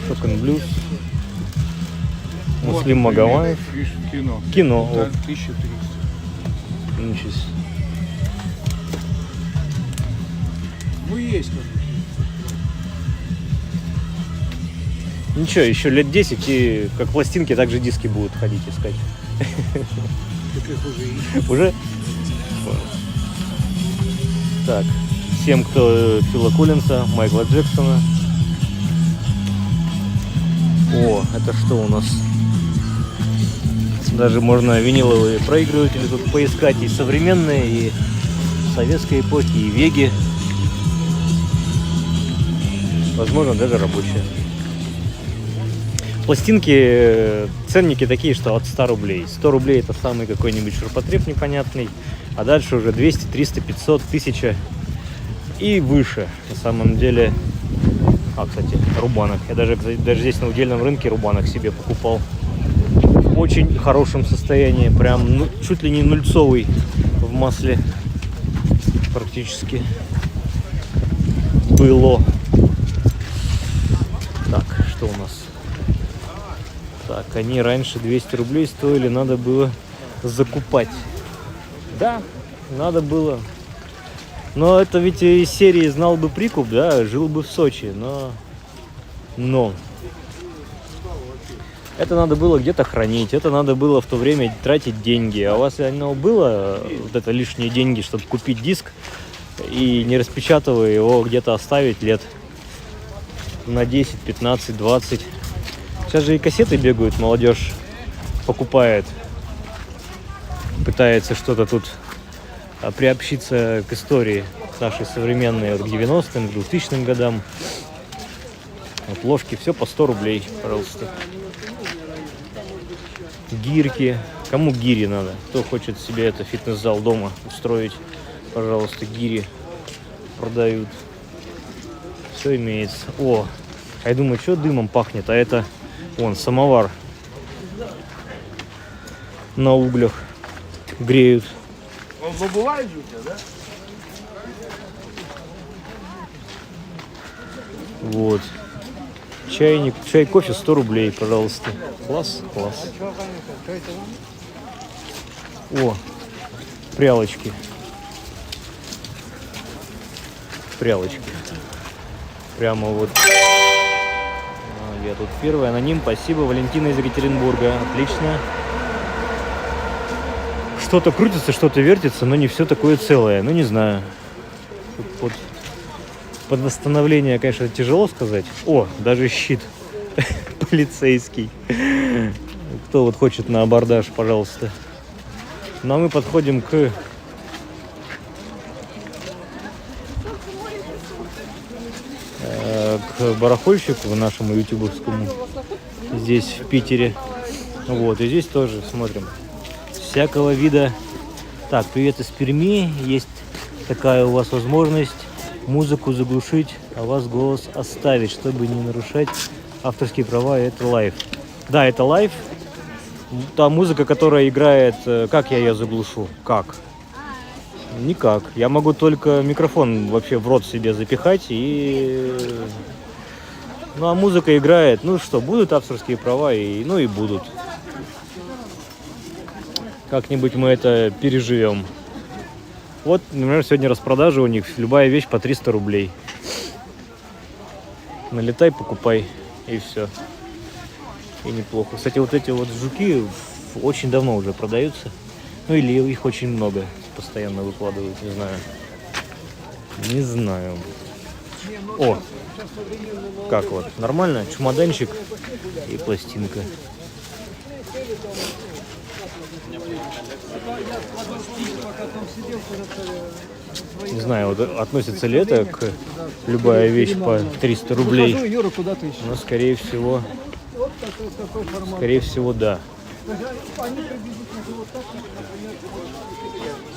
Шокон Блюз. Муслим Магомаев. Пишет кино. Кино. Да, О, 1300. ничего себе. Ну, есть как. Ничего, еще лет 10 и как пластинки, так же диски будут ходить искать. Так их уже есть. Уже? Так, всем, кто Фила Коллинса, Майкла Джексона. О, это что у нас? Даже можно виниловые проигрыватели тут поискать. И современные, и советской эпохи, и Веги. Возможно, даже рабочие. Пластинки, ценники такие, что от 100 рублей. 100 рублей это самый какой-нибудь ширпотреб непонятный. А дальше уже 200, 300, 500, 1000 и выше. На самом деле... А, кстати, рубанок. Я даже здесь на удельном рынке рубанок себе покупал. В очень хорошем состоянии. Прям ну, чуть ли не нульцовый в масле. Практически. Было. Так, что у нас? Так, они раньше 200 рублей стоили. Надо было закупать. Да, надо было. Но это ведь из серии «Знал бы прикуп», да, жил бы в Сочи, но это надо было где-то хранить, это надо было в то время тратить деньги. А у вас оно было, вот это лишние деньги, чтобы купить диск и не распечатывая его где-то оставить лет на 10, 15, 20. Сейчас же и кассеты бегают, молодежь покупает, пытается что-то тут приобщиться к истории нашей современной, вот к 90-м, к 2000-м годам. Вот ложки, все по 100 рублей, пожалуйста. Гирьки. Кому гири надо? Кто хочет себе это фитнес-зал дома устроить, пожалуйста, гири продают. Все имеется. О, а я думаю, что дымом пахнет, а это, вон, самовар на углях греют. Он забывает же у тебя, да? Вот. Чайник, чай, кофе 100 рублей, пожалуйста. Класс, класс. О, прялочки. Прялочки. Прямо вот. Я тут первый аноним. Спасибо, Валентина из Екатеринбурга. Отлично. Что-то крутится, что-то вертится, но не все такое целое. Ну, не знаю. Под восстановление, конечно, тяжело сказать. О, даже щит полицейский. Кто вот хочет на абордаж, пожалуйста. Ну, а мы подходим к барахольщику нашему ютубовскому. Здесь, в Питере. Вот, и здесь тоже смотрим. Всякого вида. Так, привет из Перми. Есть такая у вас возможность музыку заглушить, а вас голос оставить, чтобы не нарушать авторские права. Это лайв. Да, это лайв. Та музыка, которая играет, как я ее заглушу? Как? Никак. Я могу только микрофон вообще в рот себе запихать и... Ну, а музыка играет. Ну что, будут авторские права, и ну и будут. Как-нибудь мы это переживем. Вот, например, сегодня распродажа у них. Любая вещь по 300 рублей. Налетай, покупай. И все. И неплохо. Кстати, вот эти вот жуки очень давно уже продаются. Ну или их очень много. Постоянно выкладывают. Не знаю. Не знаю. О! Как вот? Нормально? Чемоданчик и пластинка. Не знаю, вот относится ли это к любая вещь по 300 рублей. Юра, куда ты еще? Но скорее всего, да.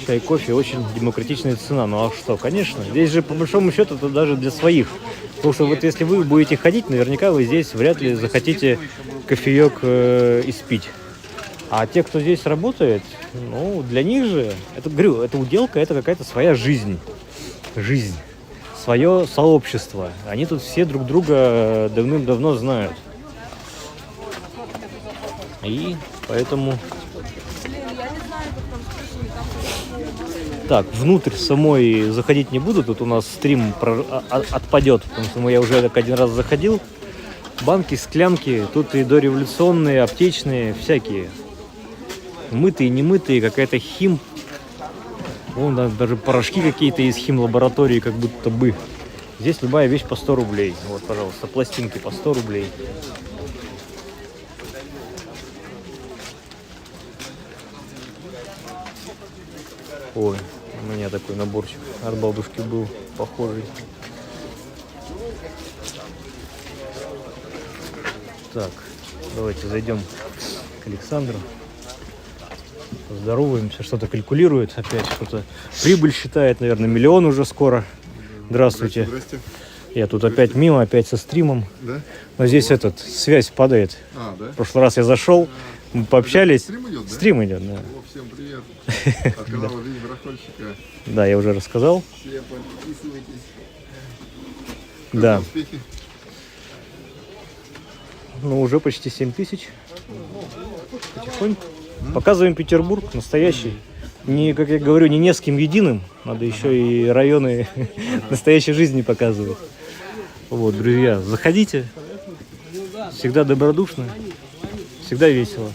Чай, кофе очень демократичная цена. Ну а что, конечно. Здесь же по большому счету это даже для своих. Потому что вот если вы будете ходить, наверняка вы здесь вряд ли захотите кофеек испить. А те, кто здесь работает, ну, для них же, это, говорю, это уделка, это какая-то своя жизнь. Жизнь. Свое сообщество. Они тут все друг друга давным-давно знают. И поэтому... Так, внутрь самой заходить не буду. Тут у нас стрим отпадет, потому что я уже так один раз заходил. Банки, склянки, тут и дореволюционные, аптечные, всякие. Мытые, немытые, какая-то хим. Вон даже порошки какие-то из химлаборатории, как будто бы. Здесь любая вещь по 100 рублей. Вот, пожалуйста, пластинки по 100 рублей. Ой, у меня такой наборчик от бабушки был похожий. Так, давайте зайдем к Александру. Поздороваемся, что-то калькулирует опять, что-то прибыль считает, наверное, миллион уже скоро. Здравствуйте. Здрасте. Я тут опять мимо, опять со стримом. Да? Но здесь связь падает. А, да? В прошлый раз я зашел, мы пообщались. Стрим идет, да? Стрим идет, да. О, всем привет. От канала День Барахольщика. Да, я уже рассказал. Все подписывайтесь. Да. Успехи. Ну, уже почти 7000. Потихоньку. Показываем Петербург настоящий. Не, как я говорю, не с кем единым. Надо еще и районы настоящей жизни показывать. Вот, друзья, заходите. Всегда добродушно. Всегда весело.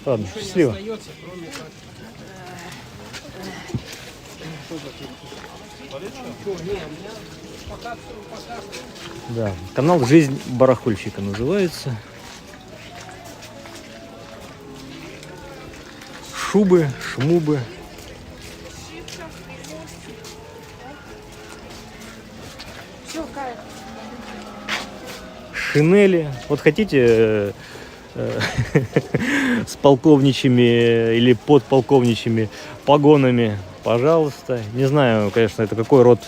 Ладно, счастливо. Да, канал «Жизнь барахольщика» называется. Шубы, шмубы. Шинели. Вот хотите с полковничьими или подполковничьими погонами, пожалуйста. Не знаю, конечно, это какой род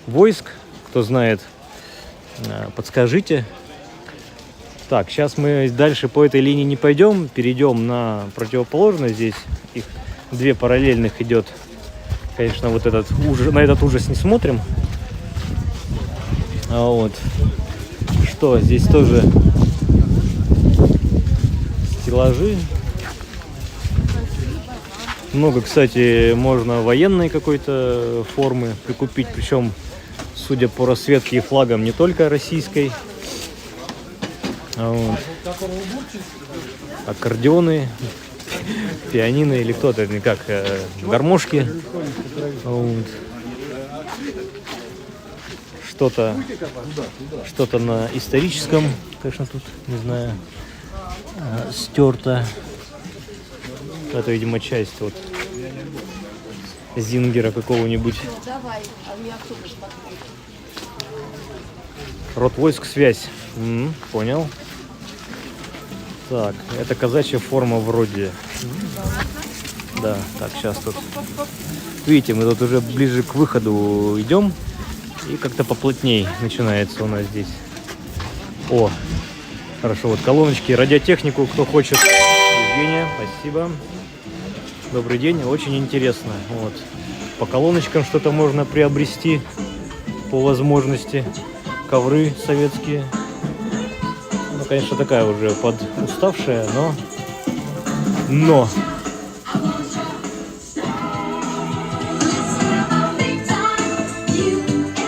войск. Кто знает, подскажите. Так, сейчас мы дальше по этой линии не пойдем, перейдем на противоположную. Здесь их две параллельных идет. Конечно, вот этот ужас, на этот ужас не смотрим. А вот что здесь тоже стеллажи. Много, кстати, можно военной какой-то формы прикупить, причем, судя по расцветке и флагам, не только российской. Вот. Аккордеоны, пианино или кто-то, не как, гармошки. Вот. Что-то на историческом, конечно, тут, не знаю, стерто. Это, видимо, часть вот Зингера какого-нибудь. Род войск, связь. Понял. Так, это казачья форма вроде. Да, так, сейчас тут. Видите, мы тут уже ближе к выходу идем. И как-то поплотней начинается у нас здесь. О, хорошо, вот колоночки, радиотехнику, кто хочет. Евгения, спасибо. Добрый день, очень интересно. Вот. По колоночкам что-то можно приобрести по возможности. Ковры советские. Ну, конечно, такая уже подуставшая, но...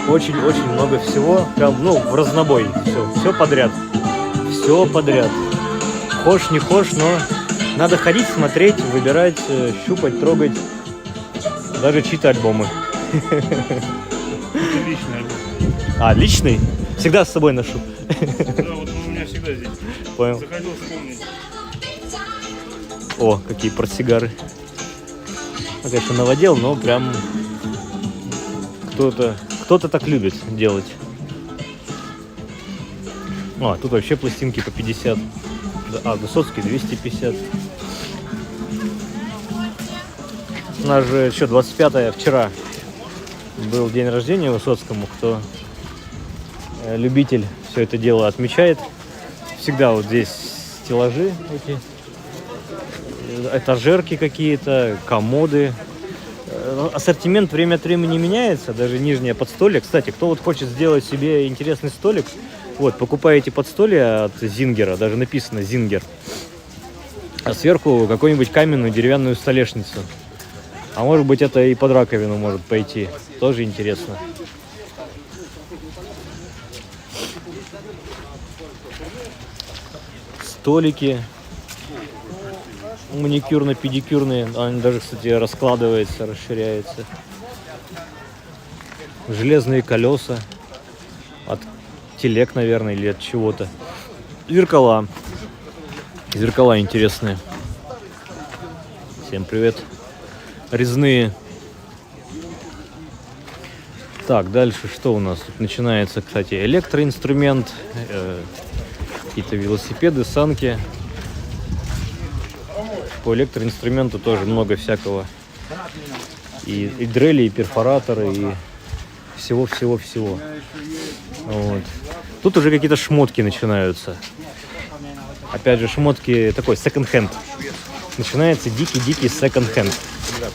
Очень-очень много всего. Прям, ну, в разнобой. Все подряд. Все подряд. Хошь, не хошь, но надо ходить, смотреть, выбирать, щупать, трогать. Даже чьи-то альбомы. Личный альбом. А, личный? Всегда с собой ношу. Да, вот он у меня всегда здесь. Понял. Заходил вспомнить. О, какие портсигары. Ну, конечно, новодел, но прям кто-то так любит делать. А, тут вообще пластинки по 50. А, Высоцкий 250. У нас же еще 25-е вчера был день рождения Высоцкому. Кто любитель все это дело отмечает. Всегда вот здесь стеллажи эти, этажерки какие-то, комоды. Ассортимент время от времени меняется, даже нижнее подстолье. Кстати, кто вот хочет сделать себе интересный столик, вот, покупаете подстолье от Зингера, даже написано Зингер, а сверху какую-нибудь каменную деревянную столешницу. А может быть, это и под раковину может пойти. Тоже интересно. Столики маникюрно-педикюрные. Они даже, кстати, раскладываются, расширяются. Железные колеса. От телег, наверное, или от чего-то. Зеркала. Зеркала интересные. Всем привет. Резные. Так, дальше что у нас? Тут начинается, кстати, электроинструмент. Какие-то велосипеды, санки. По электроинструменту тоже много всякого. И дрели, и перфораторы, и всего-всего-всего. Вот. Тут уже какие-то шмотки начинаются. Опять же, шмотки такой секонд-хенд. Начинается дикий-дикий секонд-хенд.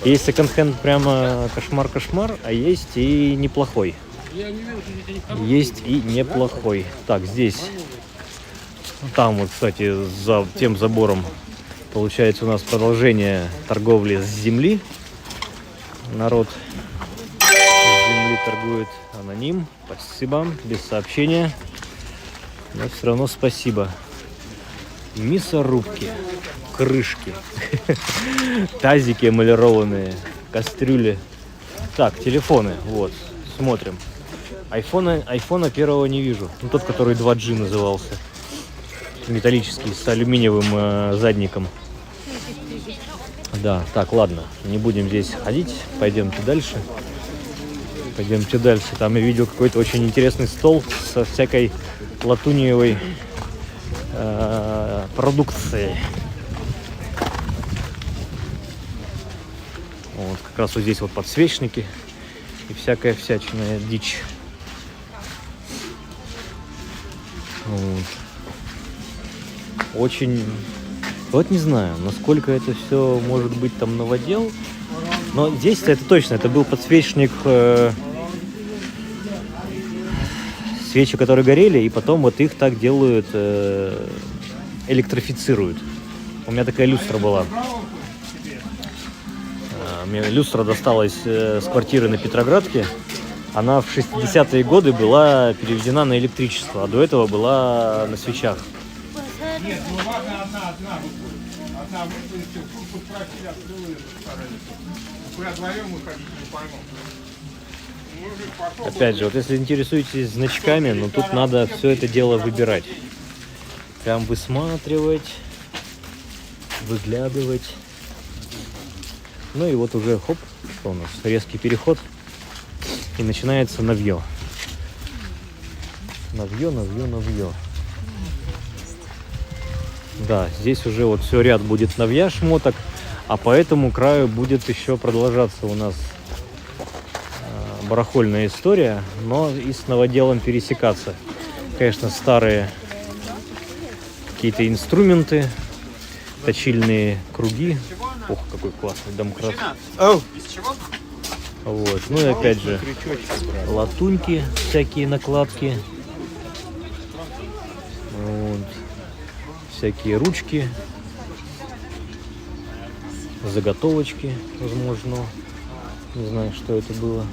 Есть секонд-хенд прямо кошмар-кошмар, а есть и неплохой. Есть и неплохой. Так, здесь. Там вот, кстати, за тем забором получается у нас продолжение торговли с земли. Народ с земли торгует аноним. Спасибо. Без сообщения. Но все равно спасибо. Мясорубки, крышки, тазики эмалированные, кастрюли. Так, телефоны. Вот, смотрим. Айфона первого не вижу. Ну, тот, который 2G назывался. Металлический, с алюминиевым задником. Да, так, ладно, не будем здесь ходить, пойдемте дальше. Пойдемте дальше. Там я видел какой-то очень интересный стол со всякой латуниевой продукцией. Вот, как раз вот здесь вот подсвечники и всякая всячная дичь. Вот. Очень, вот не знаю, насколько это все может быть там новодел, но здесь-то это точно, это был подсвечник, свечи, которые горели, и потом вот их так делают, электрифицируют. У меня такая люстра была. Мне люстра досталась с квартиры на Петроградке. Она в 60-е годы была переведена на электричество, а до этого была на свечах. Нет, ну ладно, одна выпустил, тут просили, открыла ее постарались. Куда вдвоем мы ходили, не пойму. Опять же, вот если интересуетесь значками, ну тут надо все это дело выбирать. Прям высматривать, выглядывать. Ну и вот уже, хоп, что у нас, резкий переход. И начинается навье. Навье. Да, здесь уже вот все ряд будет навья шмоток, а по этому краю будет еще продолжаться у нас барахольная история, но и с новоделом пересекаться. Конечно, старые какие-то инструменты, точильные круги. Ох, какой классный домкрат. Вот. Ну и опять же, латуньки, всякие накладки. Вот. Всякие ручки, заготовочки, возможно. Не знаю, что это было.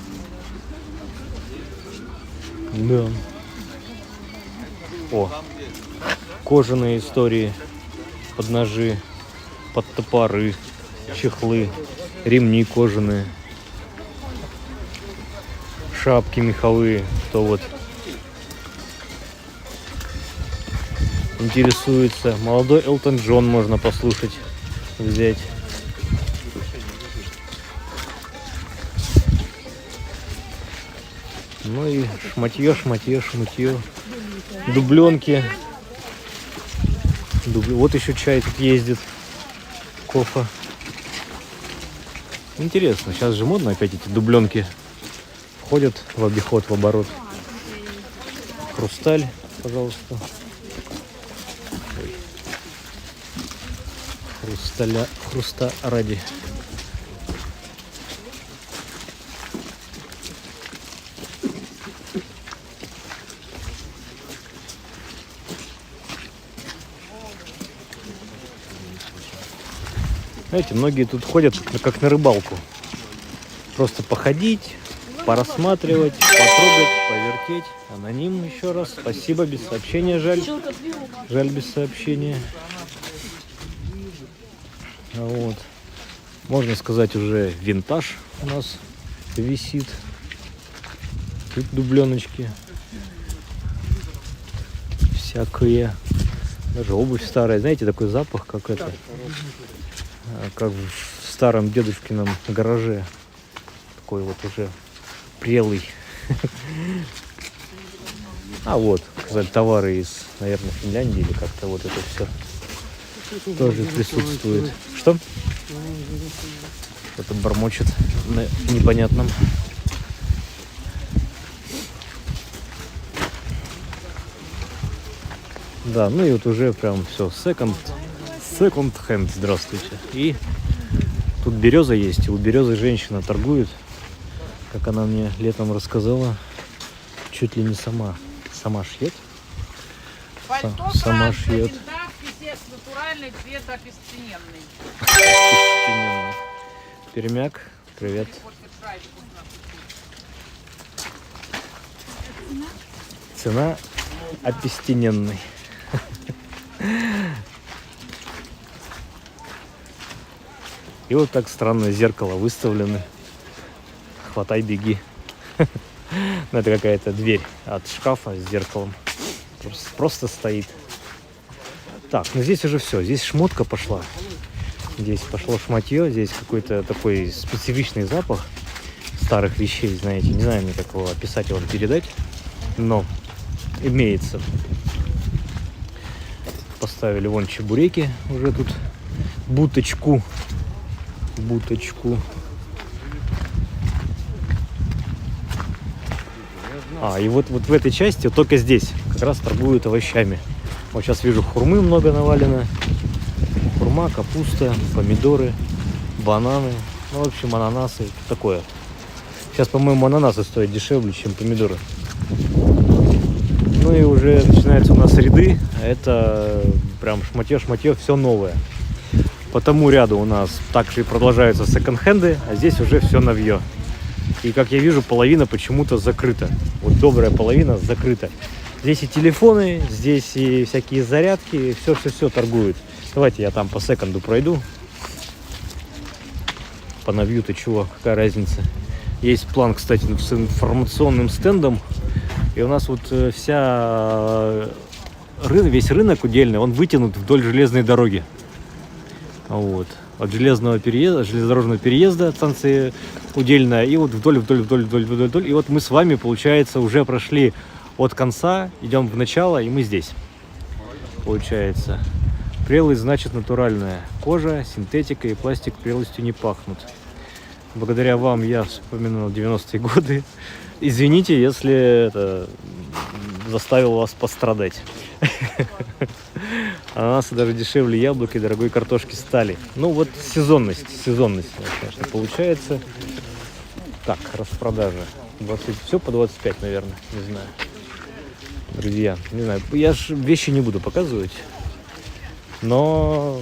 Да. О, кожаные истории под ножи, под топоры, чехлы, ремни кожаные, шапки меховые, кто вот интересуется. Молодой Элтон Джон можно послушать. взять. Ну и шматье, шмутье. Дубленки. Вот еще чай тут ездит. Кофе. Интересно, сейчас же модно опять эти дубленки входят в обиход, в оборот. Хрусталь, пожалуйста. Хруста ради. Знаете, многие тут ходят как на рыбалку. Просто походить, порассматривать, потрогать, повертеть. Аноним еще раз. Спасибо, без сообщения, жаль. Жаль, без сообщения. Вот. Можно сказать, уже винтаж у нас висит. Тут дубленочки. Всякие. Даже обувь старая. Знаете, такой запах, как это. Как в старом дедушкином гараже. Такой вот уже прелый. А вот, сказали, товары из, наверное, Финляндии или как-то вот это все тоже присутствует. Что? Что-то бормочет на непонятном. Да, ну и вот уже прям все, second hand, здравствуйте. И тут береза есть, и у березы женщина торгует, как она мне летом рассказала, чуть ли не сама шьет. Пальто Сама Франция, шьет. винтаж, писец, натуральный цвет опестененный. Пермяк, привет. Цена опестененной. И вот так странное зеркало выставлено. Хватай, беги. Ну, это какая-то дверь от шкафа с зеркалом. Просто стоит. Так, ну здесь уже все. Здесь шмотка пошла. Здесь пошло шматье. Здесь какой-то такой специфичный запах старых вещей, знаете. Не знаю, как его описать и вам передать. Но имеется. Поставили вон чебуреки уже тут. Буточку. И вот в этой части, вот только здесь, как раз торгуют овощами. Вот сейчас вижу, хурмы много навалено. Хурма, капуста, помидоры, бананы. Ну, в общем, ананасы. Такое. Сейчас, по-моему, ананасы стоят дешевле, чем помидоры. Ну и уже начинаются у нас ряды. Это прям шматье, все новое. По тому ряду у нас также и продолжаются секонд-хенды, а здесь уже все новье. И, как я вижу, половина почему-то закрыта. Вот добрая половина закрыта. Здесь и телефоны, здесь и всякие зарядки, все торгуют. Давайте я там по секонду пройду. По новью-то чего, какая разница. Есть план, кстати, с информационным стендом. И у нас вот весь рынок удельный, он вытянут вдоль железной дороги. Вот. От железнодорожного переезда от станции Удельная, и вот вдоль. И вот мы с вами, получается, уже прошли от конца, идем в начало, и мы здесь. Получается. Прелость значит натуральная. Кожа, синтетика и пластик прелостью не пахнут. Благодаря вам я вспоминал 90-е годы. Извините, если это заставил вас пострадать. Ананасы даже дешевле яблок и дорогой картошки стали. Ну вот сезонность, конечно, получается. Так, распродажа. 20, все по 25, наверное, не знаю. Друзья, не знаю, я же вещи не буду показывать. Но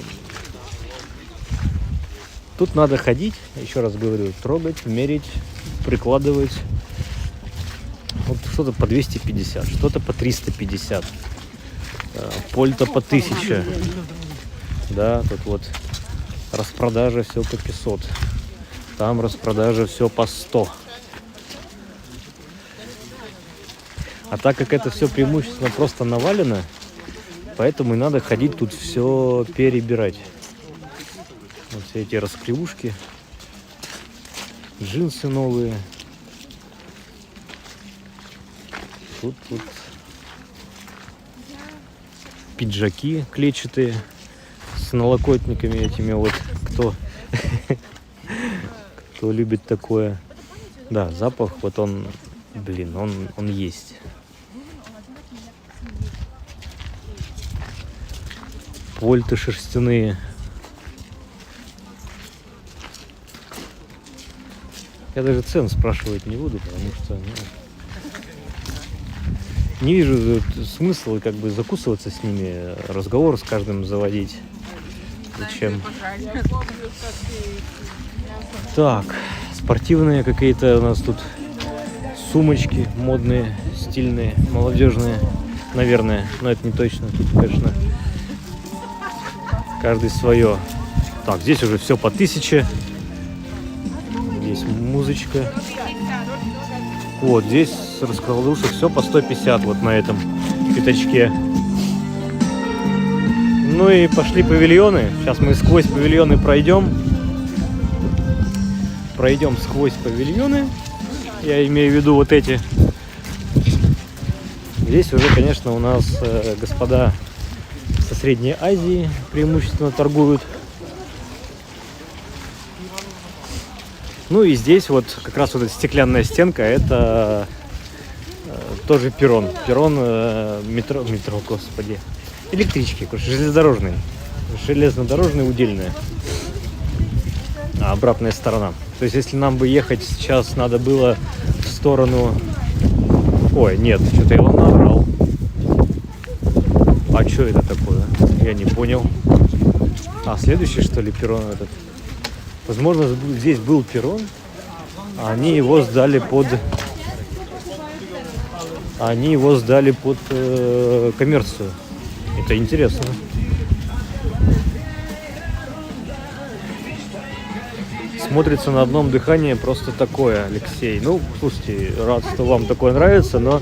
тут надо ходить, еще раз говорю, трогать, мерить, прикладывать. Вот что-то по 250, что-то по 350. Польта по 1000. Да, тут вот распродажа все по 500. Там распродажа все по 100. А так как это все преимущественно просто навалено, поэтому и надо ходить тут все перебирать. Вот все эти раскривушки. Джинсы новые. Тут пиджаки клетчатые с налокотниками этими вот. Кто любит такое. Да, запах, вот он, блин, он есть. Польты шерстяные. Я даже цен спрашивать не буду, потому что не вижу смысла как бы закусываться с ними, разговор с каждым заводить. Зачем? Так, спортивные какие-то у нас тут сумочки модные, стильные, молодежные, наверное, но это не точно. Тут, конечно, каждый свое. Так, здесь уже все по 1000. Здесь музычка. Вот здесь раскладушек все по 150 вот на этом пятачке. Ну и пошли павильоны. Сейчас мы сквозь павильоны пройдем. Пройдем сквозь павильоны. Я имею в виду вот эти. Здесь уже, конечно, у нас господа со Средней Азии преимущественно торгуют. Ну и здесь вот как раз вот эта стеклянная стенка, это тоже перрон. Перрон метро, господи. Электрички, железнодорожные удельные. А обратная сторона. То есть если нам бы ехать сейчас надо было в сторону... Ой, нет, что-то я его наврал. А что это такое? Я не понял. А, следующий, что ли, перрон этот? Возможно, здесь был перрон, а они его сдали под... коммерцию. Это интересно. Смотрится на одном дыхании просто такое, Алексей. Ну, слушайте, рад, что вам такое нравится, но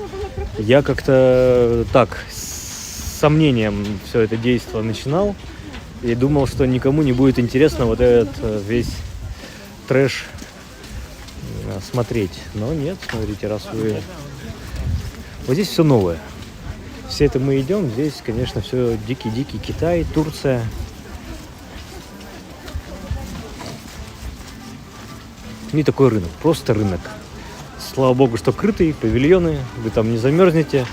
я как-то так, с сомнением все это действо начинал. И думал, что никому не будет интересно вот этот весь трэш смотреть. Но нет, смотрите, раз вы... Вот здесь все новое. Все это мы идем, здесь, конечно, все дикий-дикий Китай, Турция. Не такой рынок, просто рынок. Слава богу, что крытый, павильоны, вы там не замерзнете.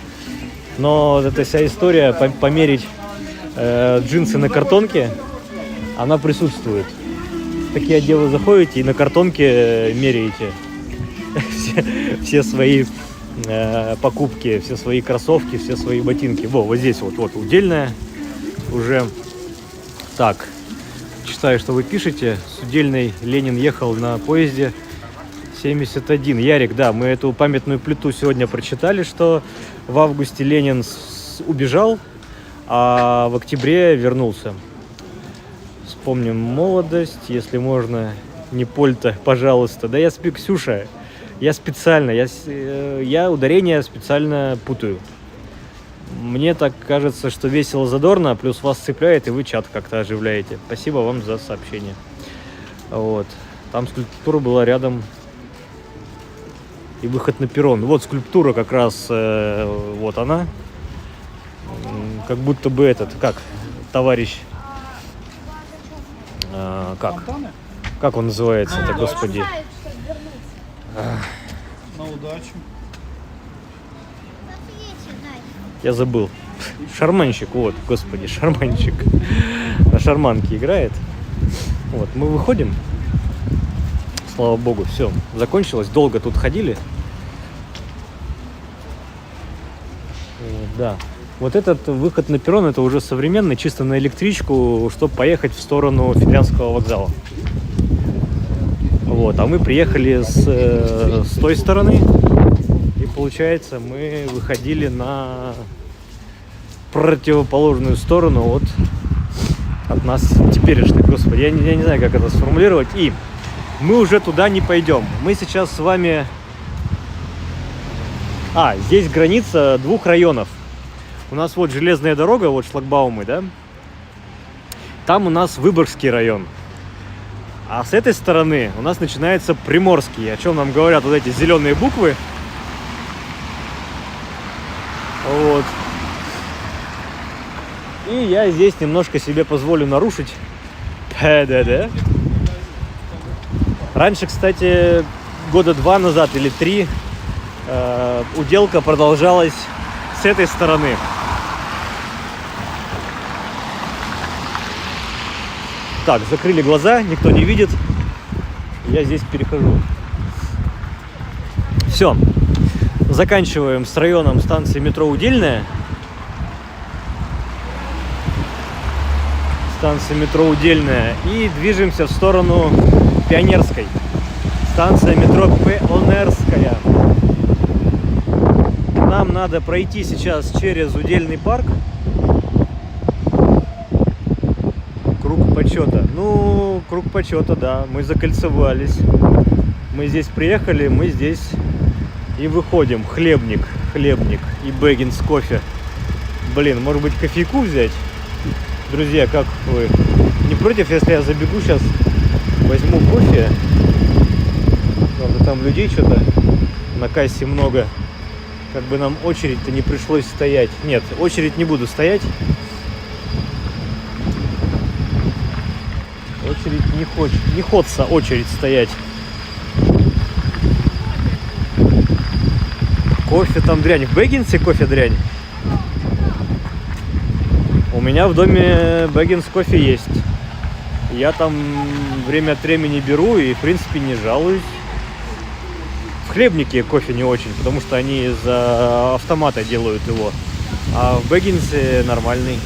Но вот эта вся история померить джинсы на картонке, она присутствует. В такие отделы заходите и на картонке меряете все свои покупки, все свои кроссовки, все свои ботинки. Вот здесь вот удельная уже. Так, читаю, что вы пишете. С удельной Ленин ехал на поезде 71. Ярик, да, мы эту памятную плиту сегодня прочитали, что в августе Ленин убежал, а в октябре вернулся. Вспомним молодость, если можно, не польта, пожалуйста. Да я Ксюша, я специально, я ударения специально путаю. Мне так кажется, что весело, задорно, плюс вас цепляет, и вы чат как-то оживляете. Спасибо вам за сообщение. Вот. Там скульптура была рядом. И выход на перрон. Вот скульптура как раз, вот она. Как будто бы товарищ, как он называется-то, господи. На удачу. Я забыл. Шарманщик, вот, господи, шарманщик. На шарманке играет. Вот, мы выходим. Слава богу, все, закончилось. Долго тут ходили. Да. Вот этот выход на перрон, это уже современный, чисто на электричку, чтобы поехать в сторону Финляндского вокзала. Вот, а мы приехали с той стороны. И получается, мы выходили на противоположную сторону от нас теперешних. Господи, я не знаю, как это сформулировать. И мы уже туда не пойдем. Мы сейчас с вами... здесь граница двух районов. У нас вот железная дорога, вот шлагбаумы, да? Там у нас Выборгский район. А с этой стороны у нас начинается Приморский. О чем нам говорят вот эти зеленые буквы. Вот. И я здесь немножко себе позволю нарушить. Да-да-да. Раньше, кстати, года 2 назад или 3 уделка продолжалась с этой стороны. Так, закрыли глаза, никто не видит. Я здесь перехожу. Все. Заканчиваем с районом станции метро Удельная. Станция метро Удельная. И движемся в сторону Пионерской. Станция метро Пионерская. Нам надо пройти сейчас через Удельный парк. Круг почета. Ну, круг почета, да. Мы закольцевались. Мы здесь приехали, мы здесь и выходим. Хлебник и Бэггинс кофе. Блин, может быть, кофейку взять? Друзья, как вы? Не против, если я забегу сейчас, возьму кофе? Правда, там людей что-то на кассе много. Как бы нам очередь-то не пришлось стоять. Нет, очередь не буду стоять. Очередь не хочется очередь стоять. Кофе там дрянь. В Бэггинсе кофе дрянь. У меня в доме Бэггинс кофе есть. Я там время от времени беру и, в принципе, не жалуюсь. В Хлебнике кофе не очень, потому что они из-за автомата делают его. А в Бэггинсе нормальный.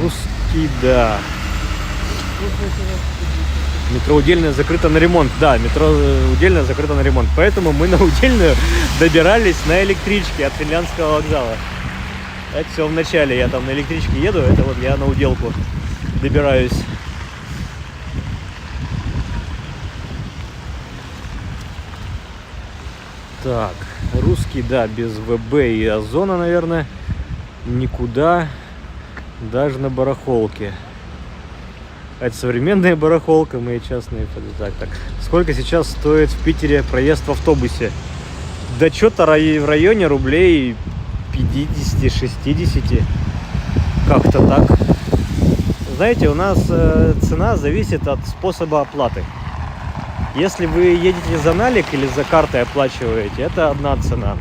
Русский, да. Метро Удельная закрыто на ремонт. Да, метро Удельная закрыто на ремонт. Поэтому мы на Удельную добирались на электричке от Финляндского вокзала. Это все в начале. Я там на электричке еду. Это вот я на Уделку добираюсь. Так, Русский, да, без ВБ и Озона, наверное, никуда. Даже на барахолке. Это современная барахолка, мои частные. Так. Сколько сейчас стоит в Питере проезд в автобусе? Да что-то в районе рублей 50-60. Как-то так. Знаете, у нас цена зависит от способа оплаты. Если вы едете за налик или за картой оплачиваете, это одна цена.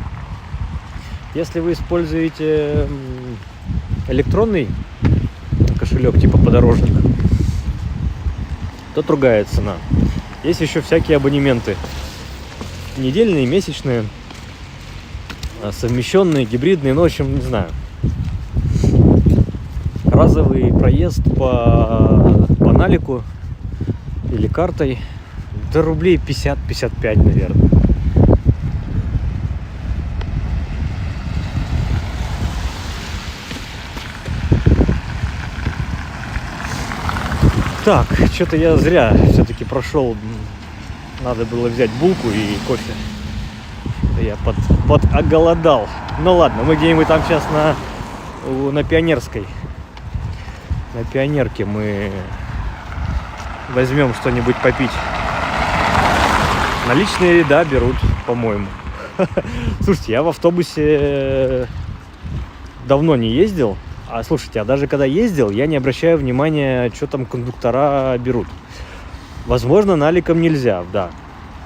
Если вы используете электронный кошелек типа подорожник, то другая цена. Есть еще всякие абонементы. Недельные, месячные, совмещенные, гибридные, ну, в общем, не знаю. Разовый проезд по налику или картой до рублей 50-55, наверное. Так, что-то я зря все-таки прошел. Надо было взять булку и кофе. Я оголодал. Ну ладно, мы где-нибудь там сейчас на Пионерской. На Пионерке мы возьмем что-нибудь попить. Наличные, да, берут, по-моему. Слушайте, я в автобусе давно не ездил. А слушайте, а даже когда ездил, я не обращаю внимания, что там кондуктора берут. Возможно, наликом нельзя, да.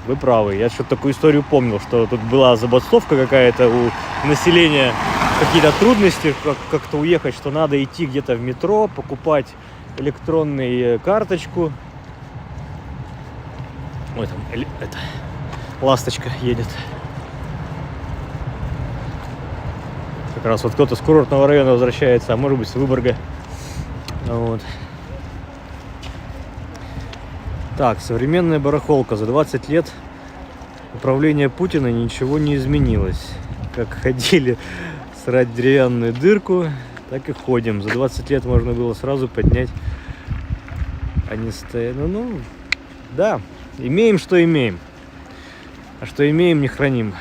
Вы правы. Я что-то такую историю помнил, что тут была забастовка какая-то у населения, какие-то трудности, как-то уехать, что надо идти где-то в метро, покупать электронную карточку. Ой, там это ласточка едет. Как раз вот кто-то с курортного района возвращается, а может быть с Выборга. Вот. Так, современная барахолка. За 20 лет управления Путина ничего не изменилось. Как ходили срать деревянную дырку, так и ходим. За 20 лет можно было сразу поднять. Они стоят. Ну, да. Имеем, что имеем. А что имеем, не храним.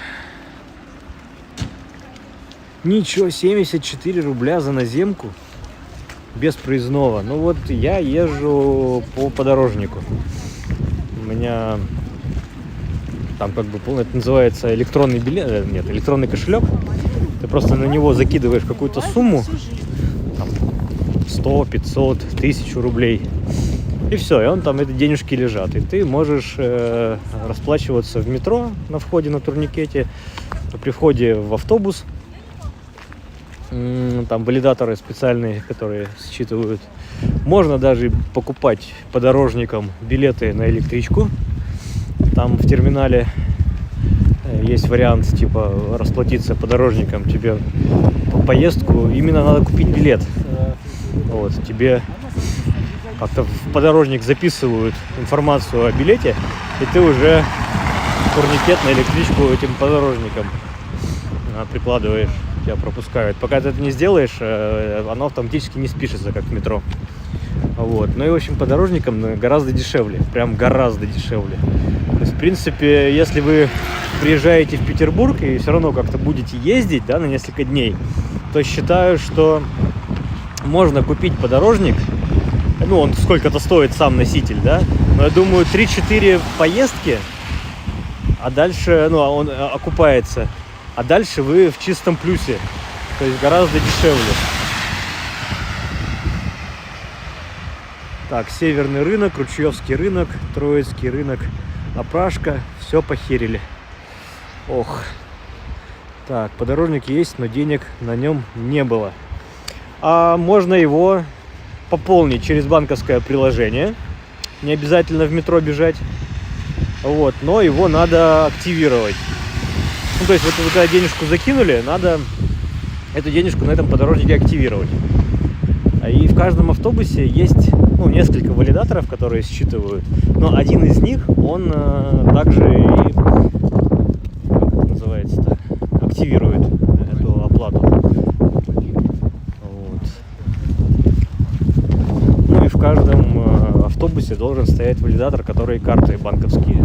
Ничего, 74 рубля за наземку без проездного. Ну вот я езжу по подорожнику. У меня там как бы это называется электронный билет, нет, электронный кошелек. Ты просто на него закидываешь какую-то сумму, там, 100, 500, 1000 рублей. И все, и он там, эти денежки лежат. И ты можешь расплачиваться в метро на входе на турникете, при входе в автобус. Там валидаторы специальные, которые считывают. Можно даже покупать подорожникам билеты на электричку. Там в терминале есть вариант, типа, расплатиться подорожникам. Тебе по поездку именно надо купить билет. Вот, тебе как-то в подорожник записывают информацию о билете, и ты уже турникет на электричку этим подорожникам прикладываешь, тебя пропускают. Пока ты это не сделаешь, оно автоматически не спишется, как в метро. Вот. Ну и, в общем, подорожникам гораздо дешевле, прям гораздо дешевле. То есть, в принципе, если вы приезжаете в Петербург и все равно как-то будете ездить, да, на несколько дней, то считаю, что можно купить подорожник. Ну, он сколько-то стоит сам носитель, да, но я думаю, 3-4 поездки, а дальше, ну, он окупается, а дальше вы в чистом плюсе, то есть гораздо дешевле. Так, Северный рынок, Ручьевский рынок, Троицкий рынок, Опрашка, все похерили. Ох. Так, подорожник есть, но денег на нем не было. А можно его пополнить через банковское приложение. Не обязательно в метро бежать. Вот, но его надо активировать. Ну, то есть, вот вы когда денежку закинули, надо эту денежку на этом подорожнике активировать. И в каждом автобусе есть, ну, несколько валидаторов, которые считывают. Но один из них, он также и, как это называется-то, активирует эту оплату. Вот. Ну и в каждом автобусе должен стоять валидатор, который карты банковские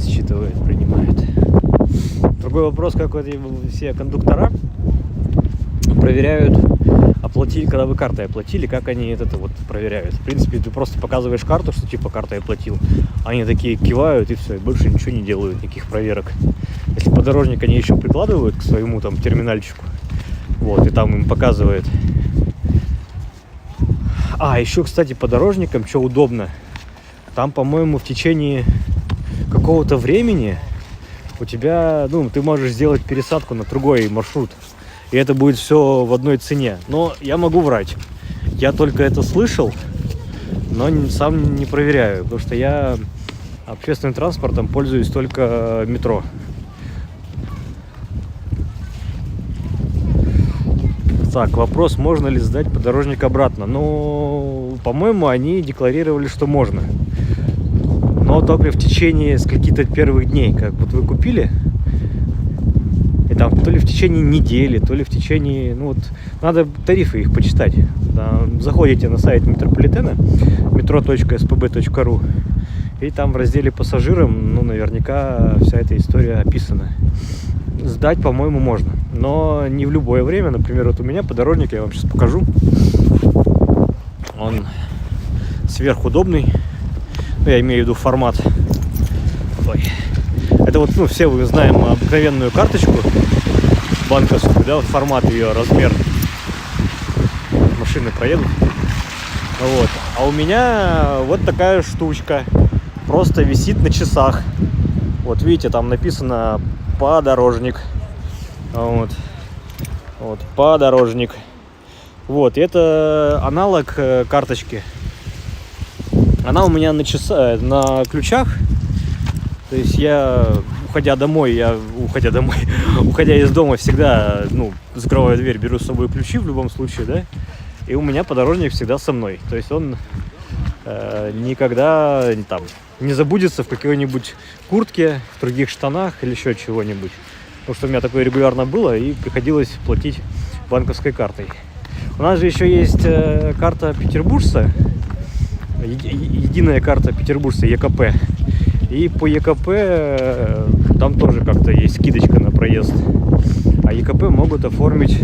считывает, принимает. Другой вопрос, как вот все кондуктора проверяют, оплатили, когда вы картой оплатили, как они это вот проверяют. В принципе, ты просто показываешь карту, что типа картой оплатил, они такие кивают и все, и больше ничего не делают, никаких проверок. Если подорожник они еще прикладывают к своему там терминальчику, вот, и там им показывает. А, еще, кстати, подорожникам, что удобно, там, по-моему, в течение какого-то времени у тебя, ну, ты можешь сделать пересадку на другой маршрут. И это будет все в одной цене. Но я могу врать. Я только это слышал, но сам не проверяю. Потому что я общественным транспортом пользуюсь только метро. Так, вопрос, можно ли сдать подорожник обратно. Ну, по-моему, они декларировали, что можно. Но только в течение каких-то первых дней. Как вот вы купили... И там то ли в течение недели, то ли в течение... Ну вот, надо тарифы их почитать. Да, заходите на сайт метрополитена, metro.spb.ru, и там в разделе пассажирам, ну, наверняка вся эта история описана. Сдать, по-моему, можно. Но не в любое время. Например, вот у меня подорожник, я вам сейчас покажу. Он сверхудобный. Ну, я имею в виду формат. Ой. Это вот, ну, все мы знаем обыкновенную карточку банковскую, да, вот формат ее, размер. Машины проедут. Вот. А у меня вот такая штучка. Просто висит на часах. Вот видите, там написано подорожник. Вот. Вот, подорожник. Вот, это аналог карточки. Она у меня на часах, на ключах. То есть я, уходя из дома, всегда, ну, закрываю дверь, беру с собой ключи в любом случае, да, и у меня подорожник всегда со мной. То есть он никогда там не забудется в какой-нибудь куртке, в других штанах или еще чего-нибудь. Потому что у меня такое регулярно было, и приходилось платить банковской картой. У нас же еще есть карта петербуржца, единая карта петербуржца, ЕКП. И по ЕКП там тоже как-то есть скидочка на проезд. А ЕКП могут оформить,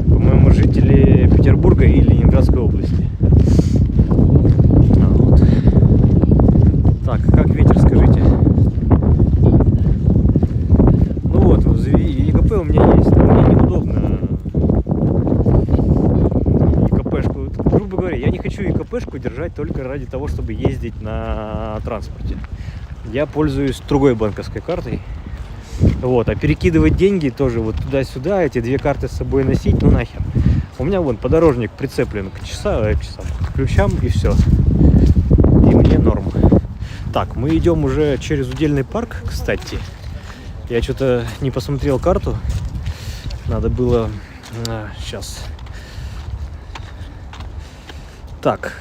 по-моему, жители Петербурга и Ленинградской области. Вот. Так, как ветер, скажите? Ну вот, ЕКП у меня есть, но мне неудобно ЕКПшку. Грубо говоря, я не хочу ЕКПшку держать только ради того, чтобы ездить на транспорте. Я пользуюсь другой банковской картой. Вот, а перекидывать деньги тоже вот туда-сюда, эти две карты с собой носить, ну нахер. У меня вон подорожник прицеплен к ключам и все. И мне норм. Так, мы идем уже через Удельный парк, кстати. Я что-то не посмотрел карту. Надо было... сейчас. Так.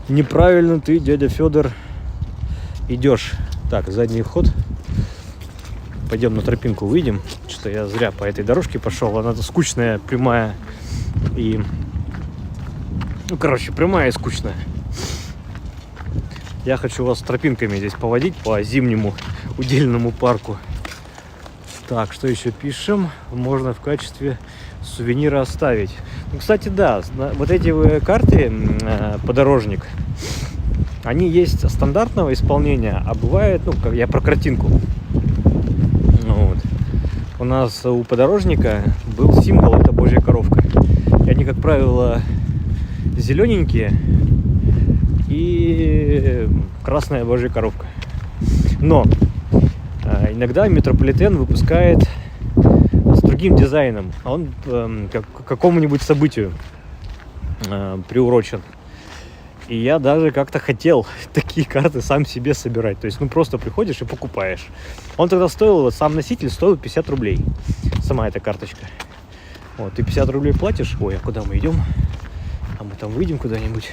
Неправильно ты, дядя Федор, идешь. Так, задний вход. Пойдем на тропинку выйдем. Что-то я зря по этой дорожке пошел. Она скучная, прямая и... Ну, короче, прямая и скучная. Я хочу вас тропинками здесь поводить по зимнему Удельному парку. Так, что еще пишем? Можно в качестве сувенира оставить. Ну, кстати, да, вот эти карты подорожник, они есть стандартного исполнения, а бывает, ну, как я про картинку. Вот. У нас у подорожника был символ, это Божья коровка. И они, как правило, зелененькие и красная Божья коровка. Но иногда метрополитен выпускает с другим дизайном. Он к какому-нибудь событию приурочен. И я даже как-то хотел такие карты сам себе собирать. То есть, ну, просто приходишь и покупаешь. Он тогда стоил, вот сам носитель стоил 50 рублей. Сама эта карточка. Вот, ты 50 рублей платишь. Ой, а куда мы идем? А мы там выйдем куда-нибудь.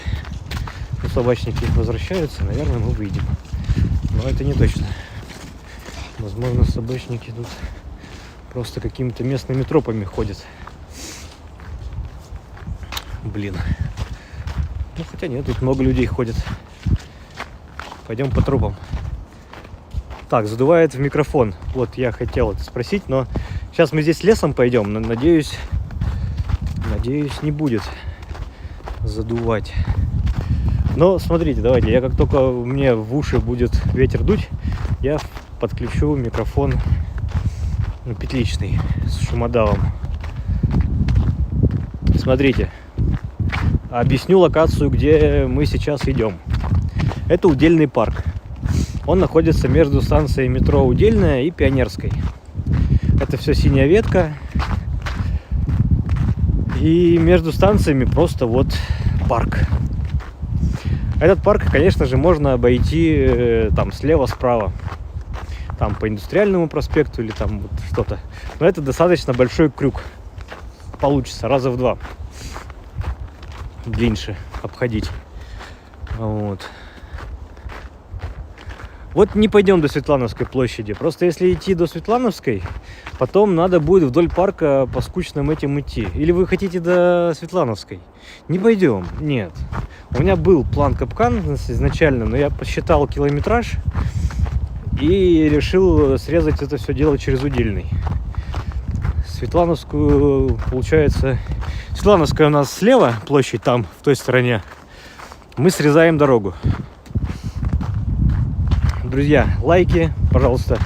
Ну, собачники возвращаются, наверное, мы выйдем. Но это не точно. Возможно, собачники тут просто какими-то местными тропами ходят. Блин. Ну, хотя нет, тут много людей ходят. Пойдем по тропам. Так, задувает в микрофон. Вот я хотел это спросить, но сейчас мы здесь лесом пойдем. Но, надеюсь, не будет задувать. Но смотрите, давайте, я как только мне в уши будет ветер дуть, я подключу микрофон петличный с шумодавом. Смотрите, объясню локацию, где мы сейчас идем. Это Удельный парк. Он находится между станцией метро Удельная и Пионерской. Это все синяя ветка. И между станциями просто вот парк. Этот парк, конечно же, можно обойти там слева-справа. Там по Индустриальному проспекту или там вот что-то. Но это достаточно большой крюк. Получится раза в 2. Длиннее обходить. Вот. Вот не пойдем до Светлановской площади. Просто если идти до Светлановской, потом надо будет вдоль парка по скучным этим идти. Или вы хотите до Светлановской? Не пойдем. Нет. У меня был план капкан изначально, но я посчитал километраж и решил срезать это все дело через Удельный. Светлановскую, получается... Светлановская у нас слева, площадь там, в той стороне. Мы срезаем дорогу. Друзья, лайки, пожалуйста.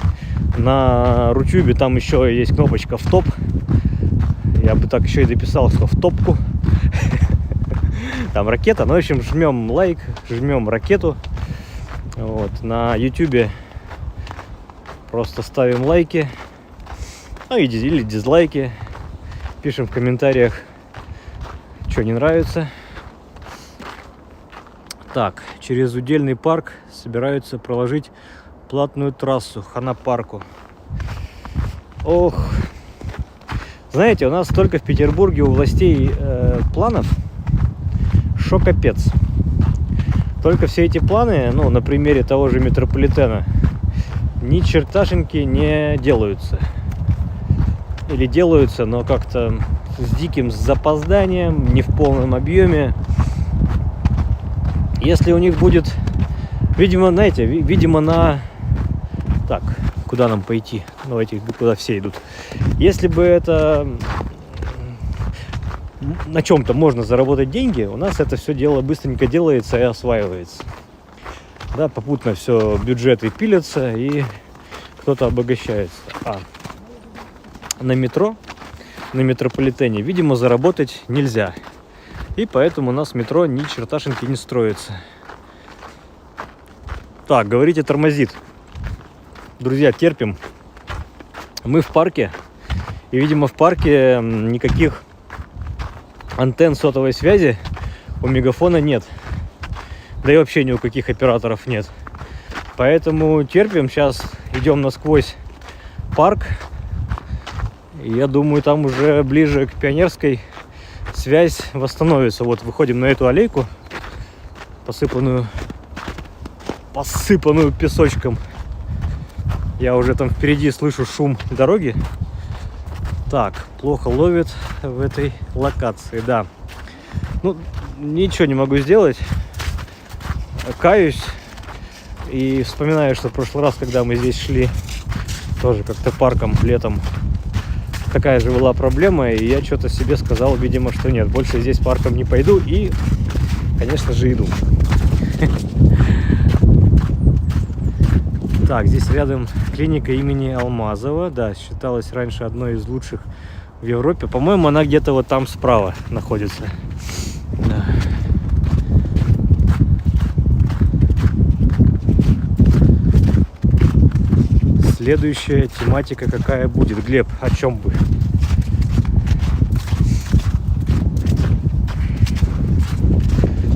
На Рутюбе там еще есть кнопочка в топ. Я бы так еще и дописал, что в топку. Там ракета. Ну, в общем, жмем лайк, жмем ракету. Вот. На Ютубе просто ставим лайки. Ну, или дизлайки. Пишем в комментариях, что не нравится. Так, через Удельный парк собираются проложить платную трассу хана парку. Ох, знаете, у нас только в Петербурге у властей планов, шо капец. Только все эти планы, ну, на примере того же метрополитена, ни черташеньки не делаются. Или делаются, но как-то с диким запозданием, не в полном объеме. Если у них будет, видимо, знаете, видимо, на... Так, куда нам пойти. Давайте, куда все идут. Если бы это на чем-то можно заработать деньги, у нас это все дело быстренько делается и осваивается. Да, попутно все бюджеты пилятся и кто-то обогащается. А на метро, на метрополитене, видимо, заработать нельзя. И поэтому у нас метро ни черташеньки не строится. Так, говорите, тормозит. Друзья, терпим. Мы в парке. И, видимо, в парке никаких антенн сотовой связи у Мегафона нет. Да и вообще ни у каких операторов нет. Поэтому терпим. Сейчас идем насквозь парк. И я думаю, там уже ближе к Пионерской связь восстановится. Вот выходим на эту аллейку, посыпанную песочком. Я уже там впереди слышу шум дороги. Так, плохо ловит в этой локации, да. Ну, ничего не могу сделать. Каюсь. И вспоминаю, что в прошлый раз, когда мы здесь шли, тоже как-то парком летом, такая же была проблема. И я что-то себе сказал, видимо, что нет, больше здесь парком не пойду. И, конечно же, иду. Так, здесь рядом клиника имени Алмазова. Да, считалась раньше одной из лучших в Европе. По-моему, она где-то вот там справа находится. Да. Следующая тематика какая будет? Глеб, о чем бы?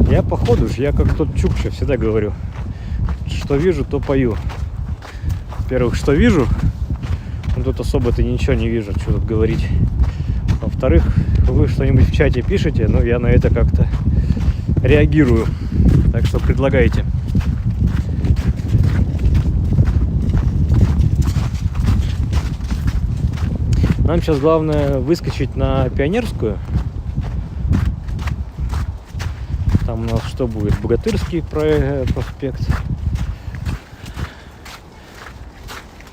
Я походу ж, я как тот Чукча всегда говорю. Что вижу, то пою. Во-первых, что вижу, ну, тут особо-то ничего не вижу, что тут говорить. Во-вторых, вы что-нибудь в чате пишете, но я на это как-то реагирую. Так что предлагайте. Нам сейчас главное выскочить на Пионерскую. Там у нас что будет? Богатырский проспект.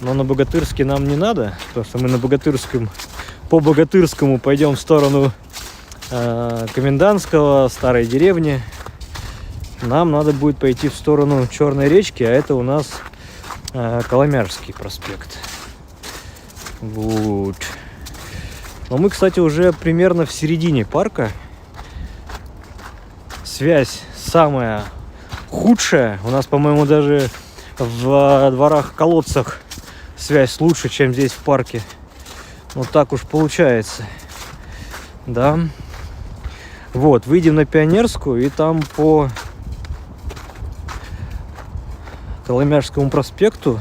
Но на Богатырский нам не надо, потому что мы на Богатырском, по Богатырскому пойдем в сторону Комендантского, Старой деревни. Нам надо будет пойти в сторону Черной речки, а это у нас Коломяжский проспект. Вот. Но мы, кстати, уже примерно в середине парка. Связь самая худшая. У нас, по-моему, даже в дворах-колодцах связь лучше, чем здесь в парке. Вот так уж получается. Да. Вот, выйдем на Пионерскую, и там по Коломяжскому проспекту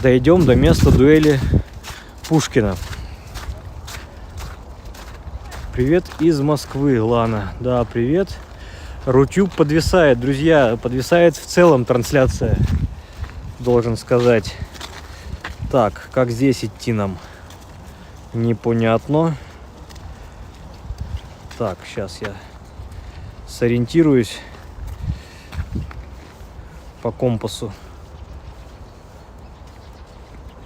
дойдем до места дуэли Пушкина. Привет из Москвы, Лана. Да, привет. Рутюб подвисает, друзья, подвисает в целом трансляция, должен сказать. Так, как здесь идти нам? Непонятно. Так, сейчас я сориентируюсь по компасу.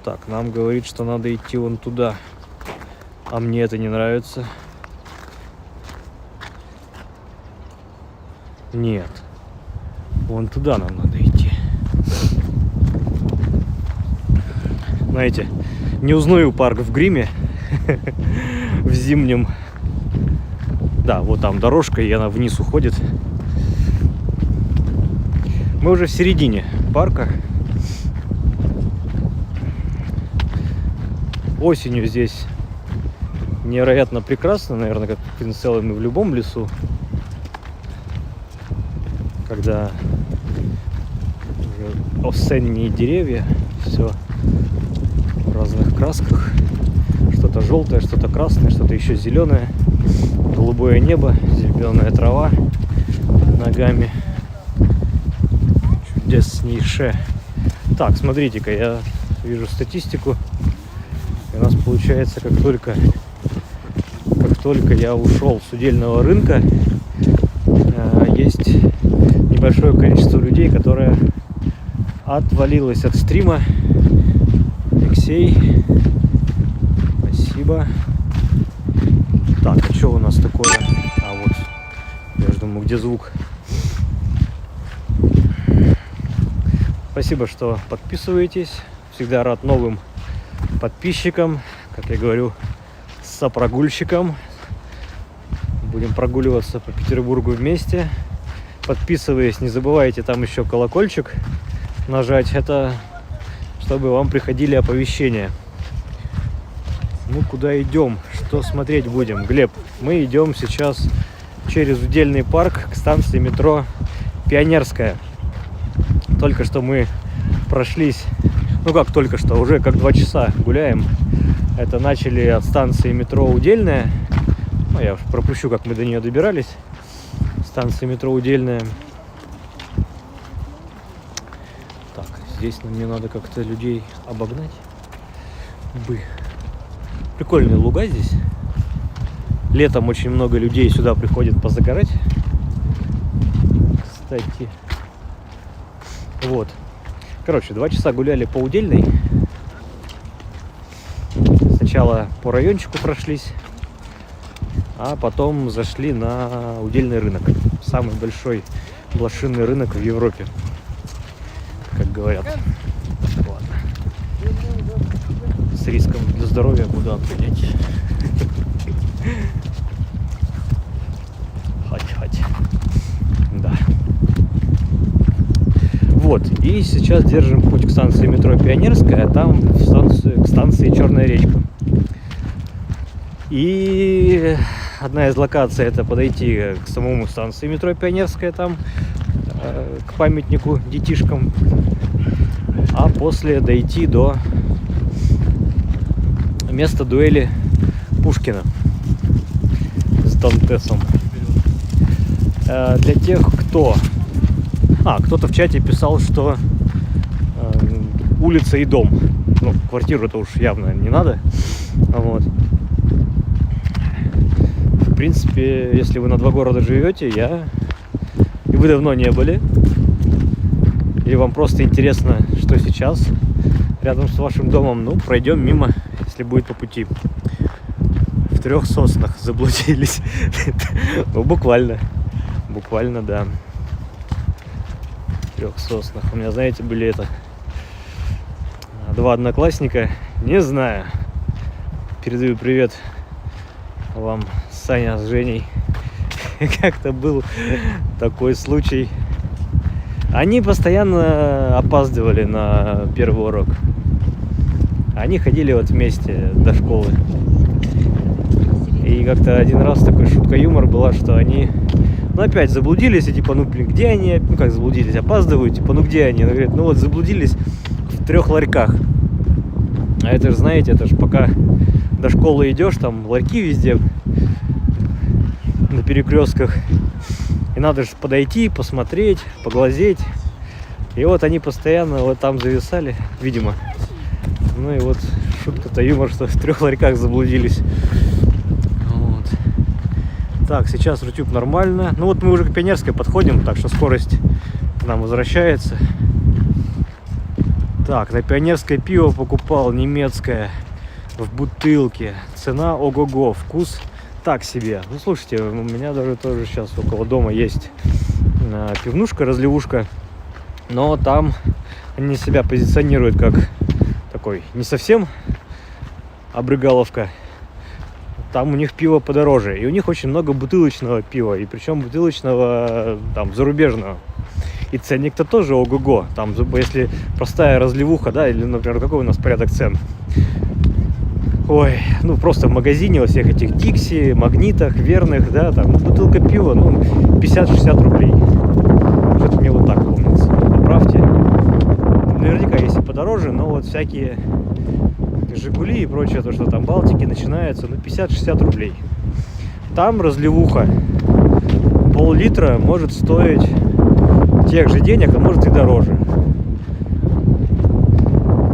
Так, нам говорит, что надо идти вон туда. А мне это не нравится. Нет. Вон туда нам надо идти. Знаете, не узнаю парк в гриме. В зимнем. Да, вот там дорожка, и она вниз уходит. Мы уже в середине парка. Осенью здесь невероятно прекрасно, наверное, как в целом и в любом лесу. Когда осенние деревья, все в разных красках. Что-то желтое, что-то красное, что-то еще зеленое. Голубое небо, зеленая трава ногами. Чудеснейшее. Так, смотрите-ка, я вижу статистику. И у нас получается, как только я ушел с удельного рынка, есть небольшое количество людей, которое отвалилось от стрима Алексей. Спасибо. Так, а что у нас такое? А вот, я же думаю, где звук? Спасибо, что подписываетесь. Всегда рад новым подписчикам. Как я говорю, сопрогульщикам. Будем прогуливаться по Петербургу вместе. Подписываясь, не забывайте там еще колокольчик нажать. Это чтобы вам приходили оповещения. Мы куда идем? Что смотреть будем? Глеб, мы идем сейчас через Удельный парк к станции метро Пионерская. Только что мы прошлись, ну как только что, уже как 2 часа гуляем. Это начали от станции метро Удельная. Ну, я пропущу, как мы до нее добирались. Станция метро Удельная. Так, здесь мне надо как-то людей обогнать. Прикольные луга здесь. Летом очень много людей сюда приходит позагорать. Кстати. Вот. Короче, 2 часа гуляли по Удельной. Сначала по райончику прошлись, а потом зашли на Удельный рынок. Самый большой блошиный рынок в Европе, как говорят. Ладно. С риском для здоровья буду отгонять. Хоть. Да. Вот. И сейчас держим путь к станции метро Пионерская, а там к станции Черная речка. И одна из локаций — это подойти к самому станции метро Пионерская, там к памятнику детишкам, а после дойти до места дуэли Пушкина с Дантесом. Для тех, кто-то в чате писал, что улица и дом. Ну, квартиру-то уж явно не надо. Вот. В принципе, если вы на 2 города живете, и вы давно не были, или вам просто интересно, что сейчас рядом с вашим домом, ну, пройдем мимо, если будет по пути. В 3 соснах заблудились. Ну, буквально, да. В 3 соснах. У меня, знаете, были 2 одноклассника. Не знаю. Передаю привет вам, Саня с Женей. Как-то был такой случай. Они постоянно опаздывали на первый урок. Они ходили вот вместе до школы. И как-то один раз такой шутка-юмор была, что они, опять заблудились, и типа, где они? Ну как заблудились? Опаздывают, типа, где они? Она говорит, вот заблудились в 3 ларьках. А это же, знаете, это же пока до школы идешь, там ларьки везде, на перекрестках. И надо же подойти, посмотреть, поглазеть. И вот они постоянно вот там зависали, видимо. Ну и вот шутка-то юмор, что в 3 ларьках заблудились. Вот. Так, сейчас Рутюб нормально. Ну вот мы уже к Пионерской подходим, так что скорость к нам возвращается. Так, на Пионерской пиво покупал немецкое в бутылке. Цена ого-го, вкус так себе. Ну слушайте, у меня даже тоже сейчас около дома есть пивнушка, разливушка. Но там они себя позиционируют как такой не совсем обрыгаловка. Там у них пиво подороже. И у них очень много бутылочного пива. И причем бутылочного там зарубежного. И ценник-то тоже ого-го. Там, если простая разливуха, да, или, например, какой у нас порядок цен? Ой, ну просто в магазине во всех этих Дикси, Магнитах, Верных, да, там бутылка пива, 50-60 рублей. Что-то мне вот так помнится. Поправьте. Наверняка есть и подороже, но вот всякие Жигули и прочее, то, что там Балтики начинаются, 50-60 рублей. Там разливуха пол-литра может стоить тех же денег, а может и дороже.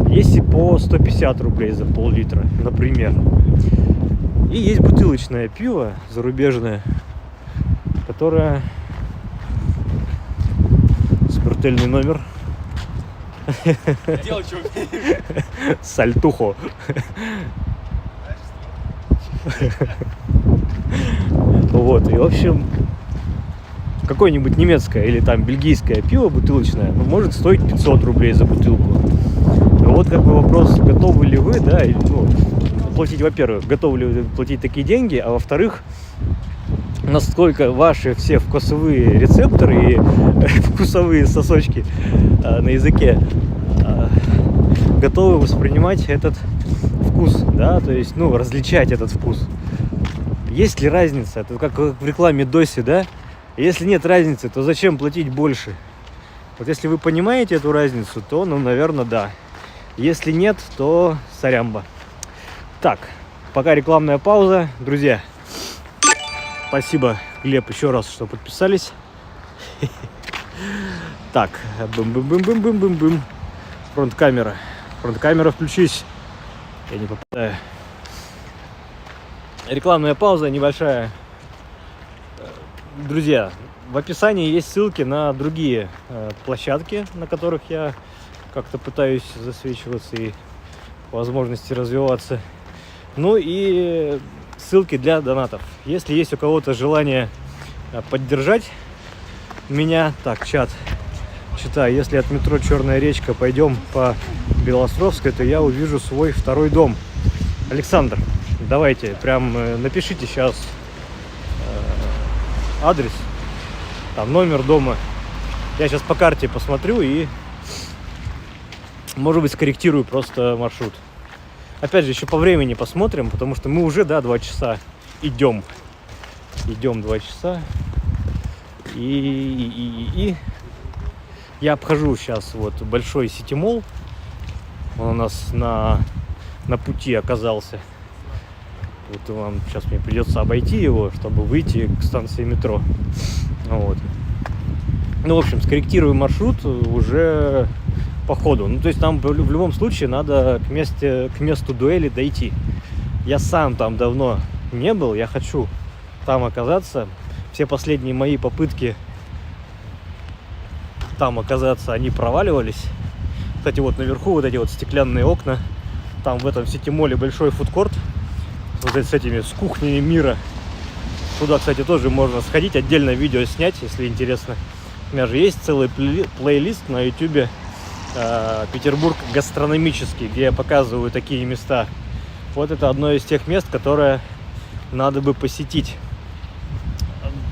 Есть и по 150 рублей за пол-литра, например. И есть бутылочное пиво зарубежное, которое смертельный номер Делай, что умеешь. Сальтухо. Вот, и в общем, какое-нибудь немецкое или там бельгийское пиво бутылочное, ну, может стоить 500 рублей за бутылку. Вот как бы вопрос, готовы ли вы, да, ну, платить, во-первых, готовы ли вы платить такие деньги, а во-вторых, насколько ваши все вкусовые рецепторы и вкусовые сосочки на языке готовы воспринимать этот вкус, да, то есть, ну, различать этот вкус. Есть ли разница? Это как в рекламе Доси, да? Если нет разницы, то зачем платить больше? Вот если вы понимаете эту разницу, то, ну, наверное, да. Если нет, то сорямба. Так, пока рекламная пауза. Друзья, спасибо, Глеб, еще раз, что подписались. Так, бым-бым-бым-бым-бым-бым. Фронт-камера. Фронт-камера, включись. Я не попадаю. Рекламная пауза небольшая. Друзья, в описании есть ссылки на другие площадки, на которых я как-то пытаюсь засвечиваться и по возможности развиваться. Ну и ссылки для донатов. Если есть у кого-то желание поддержать меня, так, чат, читаю, если от метро Черная речка пойдем по Белостровской, то я увижу свой второй дом. Александр, давайте, прям напишите сейчас адрес, там номер дома. Я сейчас по карте посмотрю и, может быть, скорректирую просто маршрут. Опять же, еще по времени посмотрим, потому что мы уже, да, 2 часа идем. Идем 2 часа. И я обхожу сейчас вот большой сити-молл. Он у нас на пути оказался. Вот вам сейчас мне придется обойти его, чтобы выйти к станции метро. Вот. Ну, в общем, скорректирую маршрут уже по ходу. Ну, то есть нам в любом случае надо к месту дуэли дойти. Я сам там давно не был, я хочу там оказаться. Все последние мои попытки там оказаться, они проваливались. Кстати, вот наверху вот эти вот стеклянные окна. Там в этом сити-молле большой фудкорт вот с этими, с кухнями мира. Туда, кстати, тоже можно сходить, отдельно видео снять, если интересно. У меня же есть целый плейлист на ютубе Петербург гастрономический, где я показываю такие места. Вот это одно из тех мест, которое надо бы посетить.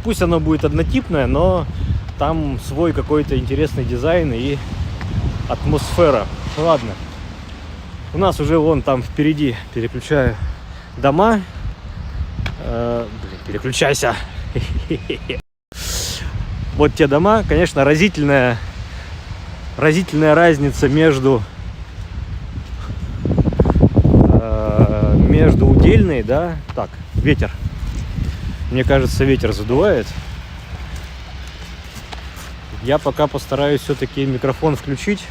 Пусть оно будет однотипное, но там свой какой-то интересный дизайн и атмосфера. Ладно. У нас уже вон там впереди, переключаю, дома. Переключайся. Вот те дома. Конечно, разительная разница между удельной, да. Так, ветер. Мне кажется, ветер задувает. Я пока постараюсь все-таки микрофон включить.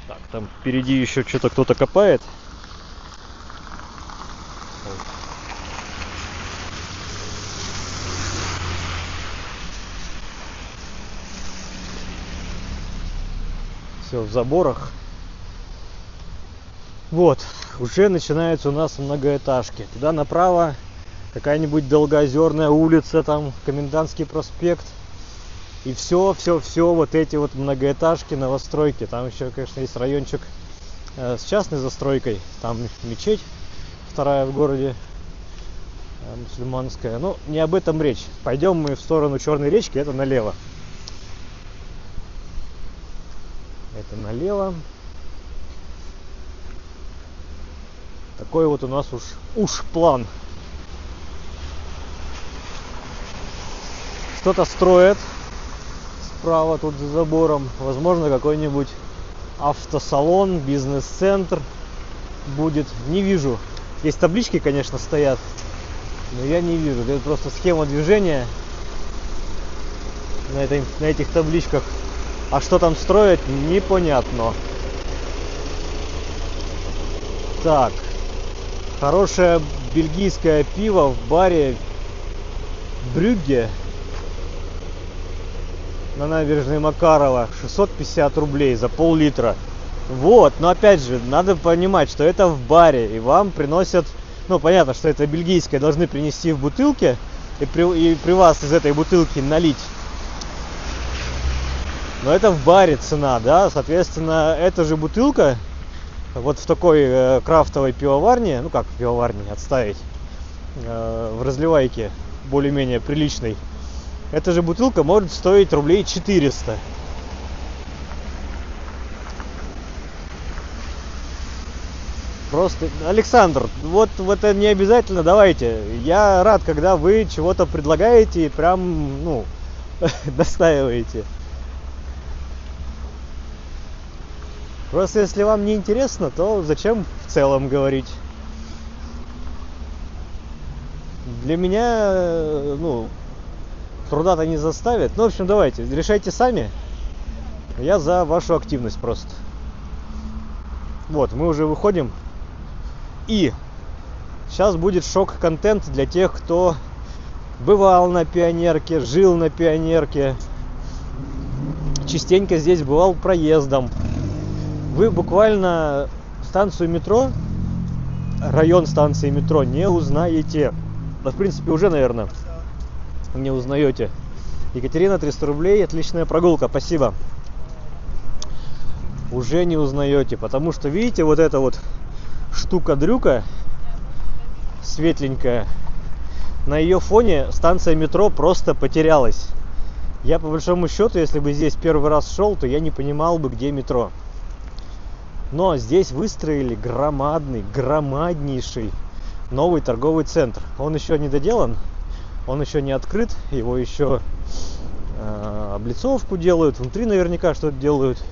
Так, там впереди еще что-то кто-то копает. Все в заборах. Вот, уже начинаются у нас многоэтажки. Туда направо какая-нибудь Долгоозерная улица, там Комендантский проспект. И все вот эти вот многоэтажки, новостройки. Там еще, конечно, есть райончик с частной застройкой. Там мечеть вторая в городе, мусульманская. Но не об этом речь. Пойдем мы в сторону Черной речки, это налево. Это налево. Такой вот у нас уж план. Что-то строят справа тут за забором. Возможно, какой-нибудь автосалон, бизнес-центр будет. Не вижу. Есть таблички, конечно, стоят, но я не вижу. Это просто схема движения на этих табличках. А что там строят, непонятно. Так. Хорошее бельгийское пиво в баре Брюгге. на набережной Макарова 650 рублей за пол-литра. Вот, но опять же, надо понимать, что это в баре, и вам приносят, ну, понятно, что это бельгийское, должны принести в бутылке, и при вас из этой бутылки налить. Но это в баре цена, да, соответственно, эта же бутылка, вот в такой крафтовой пивоварне, ну как пивоварне, отставить, в разливайке более-менее приличной, эта же бутылка может стоить рублей 400. Просто, Александр, вот это не обязательно, давайте. Я рад, когда вы чего-то предлагаете и прям, ну, настаиваете. Просто если вам не интересно, то зачем в целом говорить? Для меня, ну, труда-то не заставит. Ну, в общем, давайте, решайте сами. Я за вашу активность просто. Вот, мы уже выходим. И сейчас будет шок-контент для тех, кто бывал на Пионерке, жил на Пионерке, частенько здесь бывал проездом. Вы буквально станцию метро, район станции метро не узнаете. Да, в принципе, уже, наверное, не узнаете. Екатерина, 300 рублей, отличная прогулка, спасибо. Уже не узнаете, потому что, видите, вот эта вот штука-дрюка светленькая, на ее фоне станция метро просто потерялась. Я, по большому счету, если бы здесь первый раз шел, то я не понимал бы, где метро. Но здесь выстроили громаднейший новый торговый центр. Он еще не доделан, он еще не открыт, его еще облицовку делают, внутри наверняка что-то делают,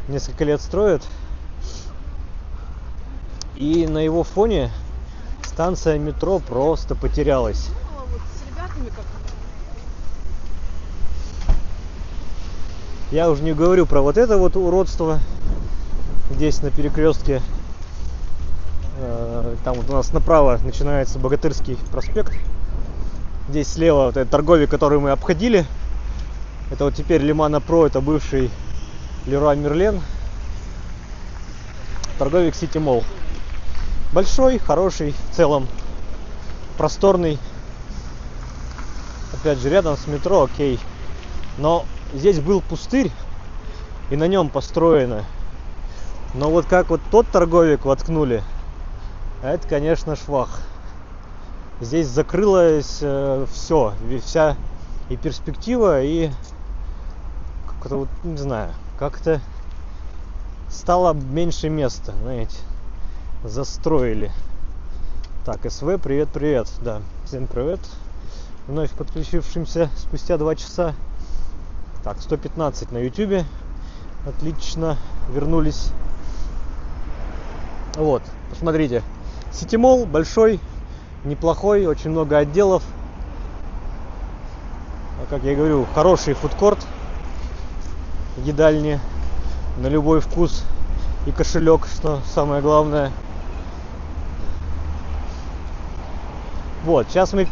несколько лет строят. И на его фоне станция метро просто потерялась. Я уже не говорю про вот это вот уродство. Здесь на перекрестке. Там вот у нас направо начинается Богатырский проспект. Здесь слева вот этот торговик, который мы обходили. Это вот теперь Лимана Про, это бывший Леруа Мерлен. Торговик Сити Молл. Большой, хороший, в целом просторный. Опять же, рядом с метро, окей. Но здесь был пустырь, и на нем построено. Но вот как вот тот торговик воткнули, это, конечно, швах. Здесь закрылось все, вся и перспектива, и как-то вот, не знаю, как-то стало меньше места, знаете. Застроили. Так, СВ, привет, да, всем привет, вновь подключившимся спустя 2 часа. Так, 115 на ютубе, отлично, вернулись. Вот, посмотрите, Сити Молл большой, неплохой, очень много отделов, как я говорю, хороший фудкорт, едальни на любой вкус и кошелек, что самое главное. Вот, сейчас мы